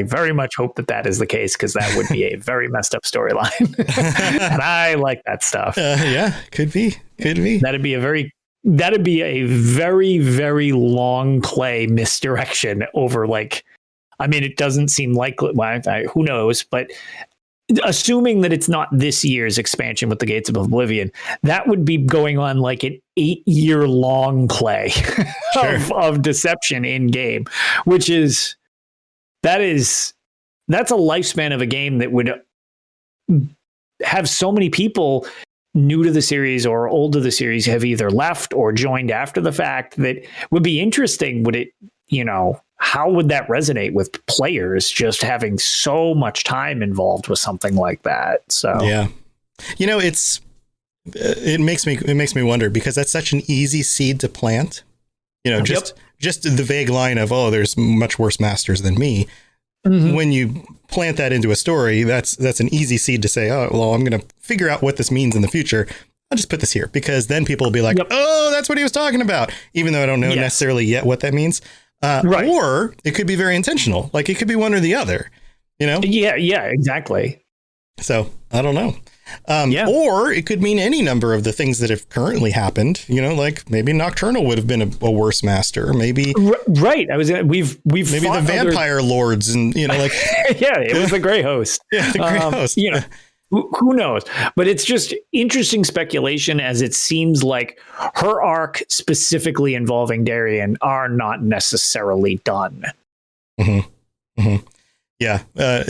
very much hope that is the case, because that would be a very messed up storyline. And I like that stuff. Could be. That'd be a very, very long play misdirection over, it doesn't seem likely. Who knows? But assuming that it's not this year's expansion with the Gates of Oblivion, that would be going on like an 8-year long play of deception in game, that's a lifespan of a game that would have so many people new to the series or old to the series have either left or joined after the fact. That would be interesting. Would it, how would that resonate with players, just having so much time involved with something like that? So, yeah, it makes me wonder, because that's such an easy seed to plant, just the vague line of, there's much worse masters than me. Mm-hmm. When you plant that into a story, that's an easy seed to say, I'm going to figure out what this means in the future. I'll just put this here, because then people will be like, oh, that's what he was talking about, even though I don't know necessarily yet what that means. Right. Or it could be very intentional. Like it could be one or the other, you know? Yeah, exactly. So I don't know. Or it could mean any number of the things that have currently happened, you know, like maybe Nocturnal would have been a worse master. Maybe. Right. We've maybe the vampire lords and, you know, like. Yeah, it was the Grey Host. Yeah, the Grey Host. You know, who knows? But it's just interesting speculation, as it seems like her arc specifically involving Darien are not necessarily done. Mm-hmm. Mm-hmm. Yeah.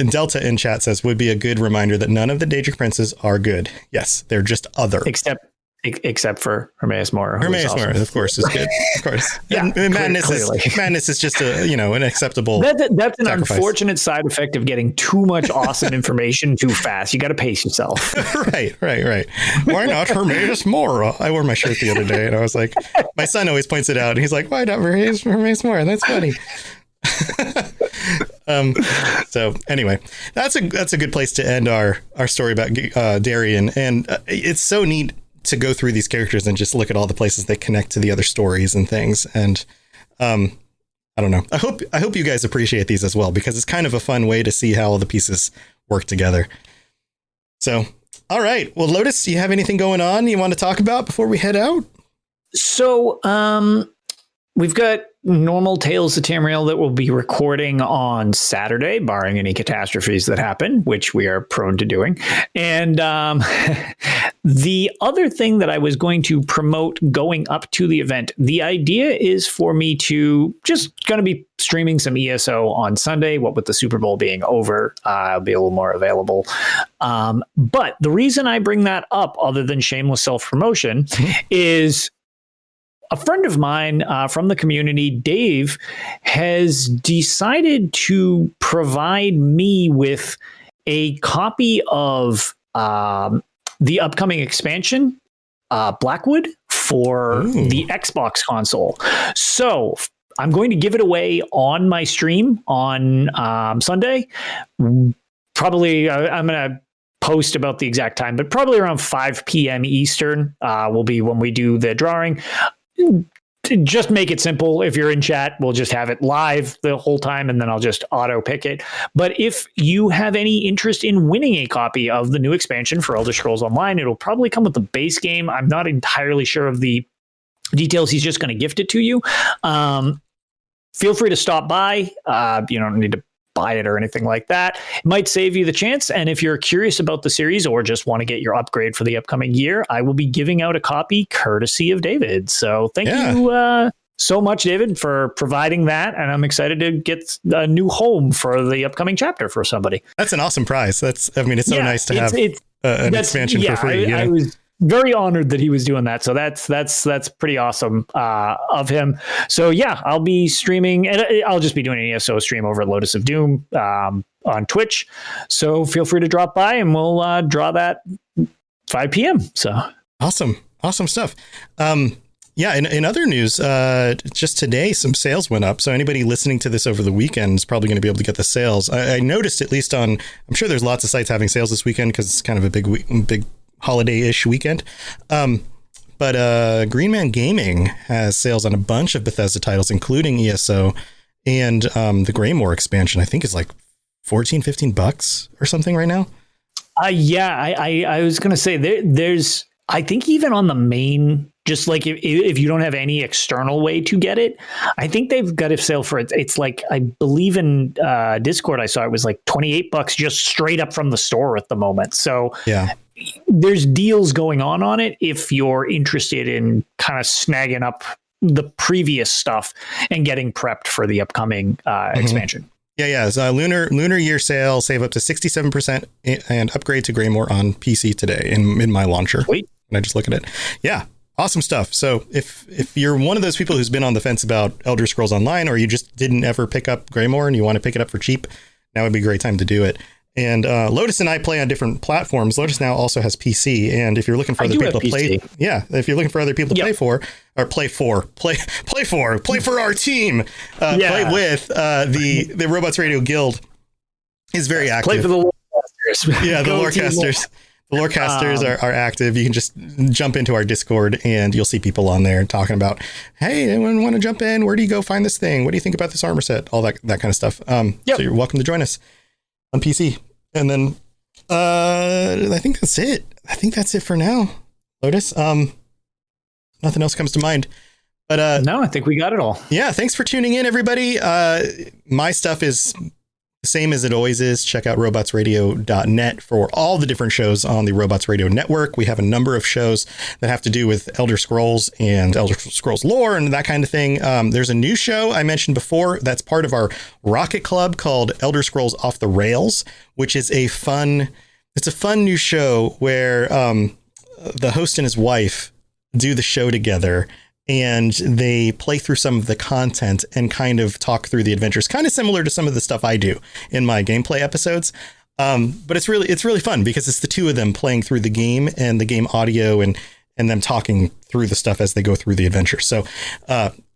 Delta in chat says, would be a good reminder that none of the Daedric princes are good. Yes, they're just other. Except for Hermaeus Mora. Hermaeus Mora, of course, is good. Of course. Yeah, and madness is just an acceptable. That's an sacrifice. Unfortunate side effect of getting too much awesome information too fast. You got to pace yourself. Right. Why not Hermaeus Mora? I wore my shirt the other day and I was like, my son always points it out and he's like, why not Hermaeus Mora? That's funny. So anyway, that's a good place to end our story about Darien, and it's so neat to go through these characters and just look at all the places they connect to the other stories and things. And I don't know. I hope you guys appreciate these as well, because it's kind of a fun way to see how all the pieces work together. So, all right. Well, Lotus, do you have anything going on you want to talk about before we head out? So, we've got normal Tales of Tamriel that we'll be recording on Saturday, barring any catastrophes that happen, which we are prone to doing. And the other thing that I was going to promote going up to the event, the idea is for me to just going to be streaming some ESO on Sunday. What with the Super Bowl being over, I'll be a little more available. But the reason I bring that up, other than shameless self-promotion, is a friend of mine from the community, Dave, has decided to provide me with a copy of the upcoming expansion, Blackwood, for the Xbox console. So I'm going to give it away on my stream on Sunday. Probably I'm going to post about the exact time, but probably around 5 p.m. Eastern will be when we do the drawing. Just make it simple. If you're in chat, we'll just have it live the whole time, and then I'll just auto pick it. But if you have any interest in winning a copy of the new expansion for Elder Scrolls Online, it'll probably come with the base game. I'm not entirely sure of the details. He's just going to gift it to you. Feel free to stop by. You don't need to buy it or anything like that. It might save you the chance. And if you're curious about the series or just want to get your upgrade for the upcoming year, I will be giving out a copy courtesy of David. So thank you so much, David, for providing that. And I'm excited to get a new home for the upcoming chapter for somebody. That's an awesome prize. It's so nice to have an expansion for free. I was very honored that he was doing that. So that's pretty awesome of him. So yeah, I'll be streaming, and I'll just be doing an ESO stream over at Lotus of Doom on Twitch. So feel free to drop by, and we'll draw that 5 p.m. So awesome stuff. In other news, just today, some sales went up. So anybody listening to this over the weekend is probably going to be able to get the sales. I noticed, at least I'm sure there's lots of sites having sales this weekend because it's kind of a big holiday-ish weekend. But Green Man Gaming has sales on a bunch of Bethesda titles, including ESO, and the Greymore expansion, I think, is like $14-15 or something right now. I was going to say there's, I think even on the main, just like if you don't have any external way to get it, I think they've got a sale for it. It's like, I believe in Discord, I saw it was like $28 just straight up from the store at the moment. So yeah, there's deals going on it if you're interested in kind of snagging up the previous stuff and getting prepped for the upcoming expansion. Yeah. So Lunar Year sale, save up to 67% and upgrade to Greymore on PC today in my launcher. Sweet. And I just look at it. Yeah. Awesome stuff. So if you're one of those people who's been on the fence about Elder Scrolls Online, or you just didn't ever pick up Greymore and you want to pick it up for cheap, now would be a great time to do it. And Lotus and I play on different platforms. Lotus now also has PC, and if you're looking for other people to play, if you're looking for other people to play for our team, play with, the Robots Radio Guild is very active. Play for the Lorecasters. Yeah, the Lorecasters. The Lorecasters are active. You can just jump into our Discord and you'll see people on there talking about, hey, anyone want to jump in? Where do you go find this thing? What do you think about this armor set? All that kind of stuff. So you're welcome to join us on PC. And then I think that's it. I think that's it for now, Lotus. Nothing else comes to mind. But no, I think we got it all. Yeah, thanks for tuning in, everybody. My stuff is the same as it always is. Check out robotsradio.net for all the different shows on the Robots Radio Network. We have a number of shows that have to do with Elder Scrolls and Elder Scrolls lore and that kind of thing. There's a new show I mentioned before that's part of our Rocket Club called Elder Scrolls Off the Rails, which is a fun new show where the host and his wife do the show together. And they play through some of the content and kind of talk through the adventures, kind of similar to some of the stuff I do in my gameplay episodes. But it's really fun because it's the two of them playing through the game and the game audio and them talking through the stuff as they go through the adventure. So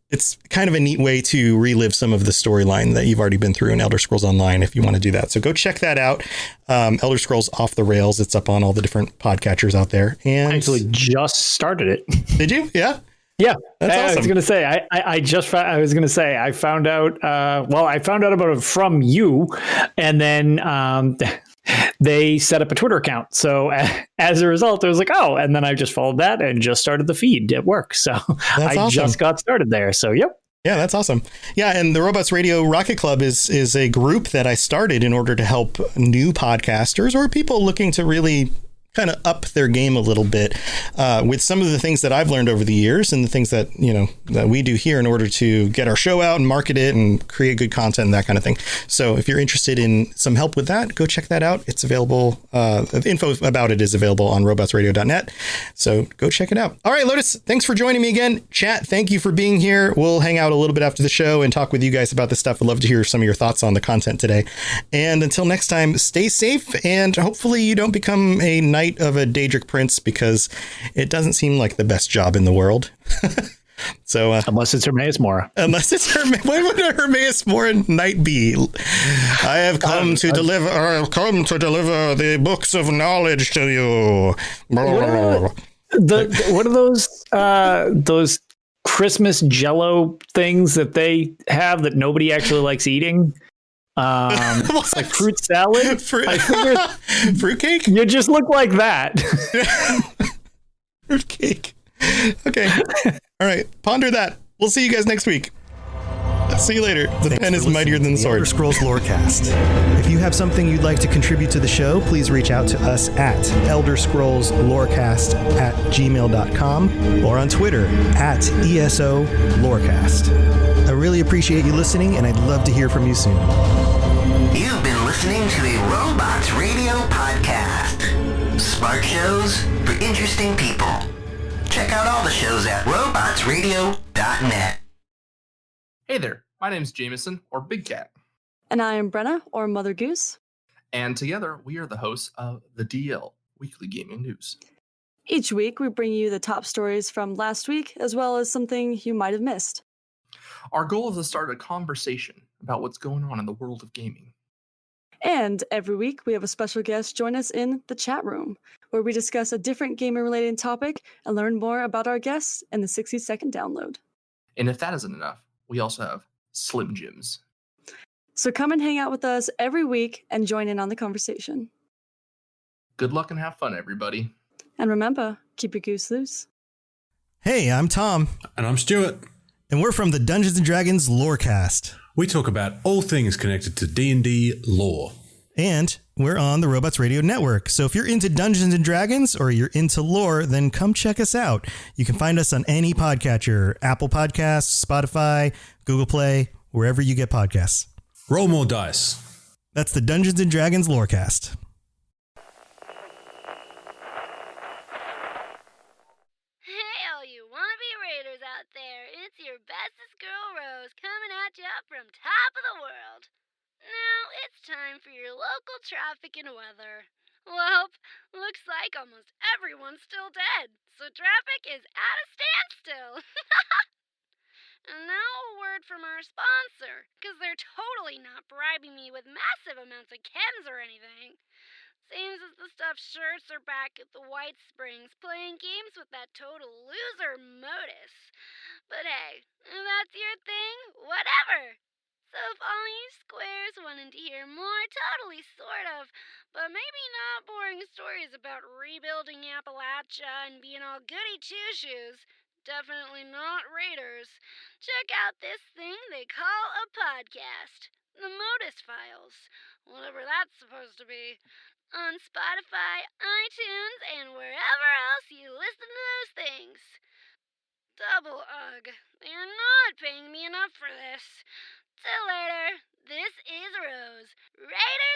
it's kind of a neat way to relive some of the storyline that you've already been through in Elder Scrolls Online if you want to do that. So go check that out. Elder Scrolls Off the Rails. It's up on all the different podcatchers out there. And I actually just started it. Did you? Yeah. Yeah, that's awesome. I was going to say, I found out, I found out about it from you, and then they set up a Twitter account. So as a result, I was like, oh, and then I just followed that and just started the feed at work. So that's awesome. Just got started there. So, yep. Yeah, that's awesome. Yeah, and the Robots Radio Rocket Club is a group that I started in order to help new podcasters or people looking to really kind of up their game a little bit with some of the things that I've learned over the years and the things that, that we do here in order to get our show out and market it and create good content and that kind of thing. So if you're interested in some help with that, go check that out. It's available. The info about it is available on robotsradio.net. So go check it out. All right, Lotus, thanks for joining me again. Chat, thank you for being here. We'll hang out a little bit after the show and talk with you guys about this stuff. I'd love to hear some of your thoughts on the content today. And until next time, stay safe and hopefully you don't become a knight of a Daedric prince because it doesn't seem like the best job in the world. So unless it's Hermaeus Mora. Unless it's Hermaeus. What would a Hermaeus Mora knight be? I have come to deliver. I've come to deliver the books of knowledge to you. What are those Christmas Jello things that they have that nobody actually likes eating? It's like fruit salad. Fruitcake? You just look like that. Fruitcake. Okay. All right. Ponder that. We'll see you guys next week. See you later. The pen is mightier than the sword. Elder Scrolls Lorecast. If you have something you'd like to contribute to the show, please reach out to us at elderscrollslorecast@gmail.com or on Twitter at ESO Lorecast. I really appreciate you listening, and I'd love to hear from you soon. You've been listening to the Robots Radio Podcast. Smart shows for interesting people. Check out all the shows at robotsradio.net. Hey there, my name's Jameson, or Big Cat. And I am Brenna, or Mother Goose. And together, we are the hosts of the DL, Weekly Gaming News. Each week, we bring you the top stories from last week, as well as something you might have missed. Our goal is to start a conversation about what's going on in the world of gaming. And every week, we have a special guest join us in the chat room, where we discuss a different gaming-related topic and learn more about our guests in the 60-second download. And if that isn't enough, we also have Slim Jims. So come and hang out with us every week and join in on the conversation. Good luck and have fun, everybody. And remember, keep your goose loose. Hey, I'm Tom. And I'm Stuart. And we're from the Dungeons & Dragons Lorecast. We talk about all things connected to D&D lore. And we're on the Robots Radio Network. So if you're into Dungeons & Dragons or you're into lore, then come check us out. You can find us on any podcatcher, Apple Podcasts, Spotify, Google Play, wherever you get podcasts. Roll more dice. That's the Dungeons & Dragons Lorecast. Hey, all you wannabe raiders out there. It's your bestest girl, Rose, coming at ya from top of the world. Now, it's time for your local traffic and weather. Well, looks like almost everyone's still dead, so traffic is at a standstill. And now a word from our sponsor, because they're totally not bribing me with massive amounts of chems or anything. Seems as the stuffed shirts are back at the White Springs playing games with that total loser Modus. But hey, if that's your thing, whatever. So if all you squares wanted to hear more totally sort of, but maybe not boring stories about rebuilding Appalachia and being all goody two-shoes, definitely not Raiders, check out this thing they call a podcast. The Modus Files. Whatever that's supposed to be. On Spotify, iTunes, and wherever else you listen to those things. Double ugh. They are not paying me enough for this. Till later, this is Rose. Raiders!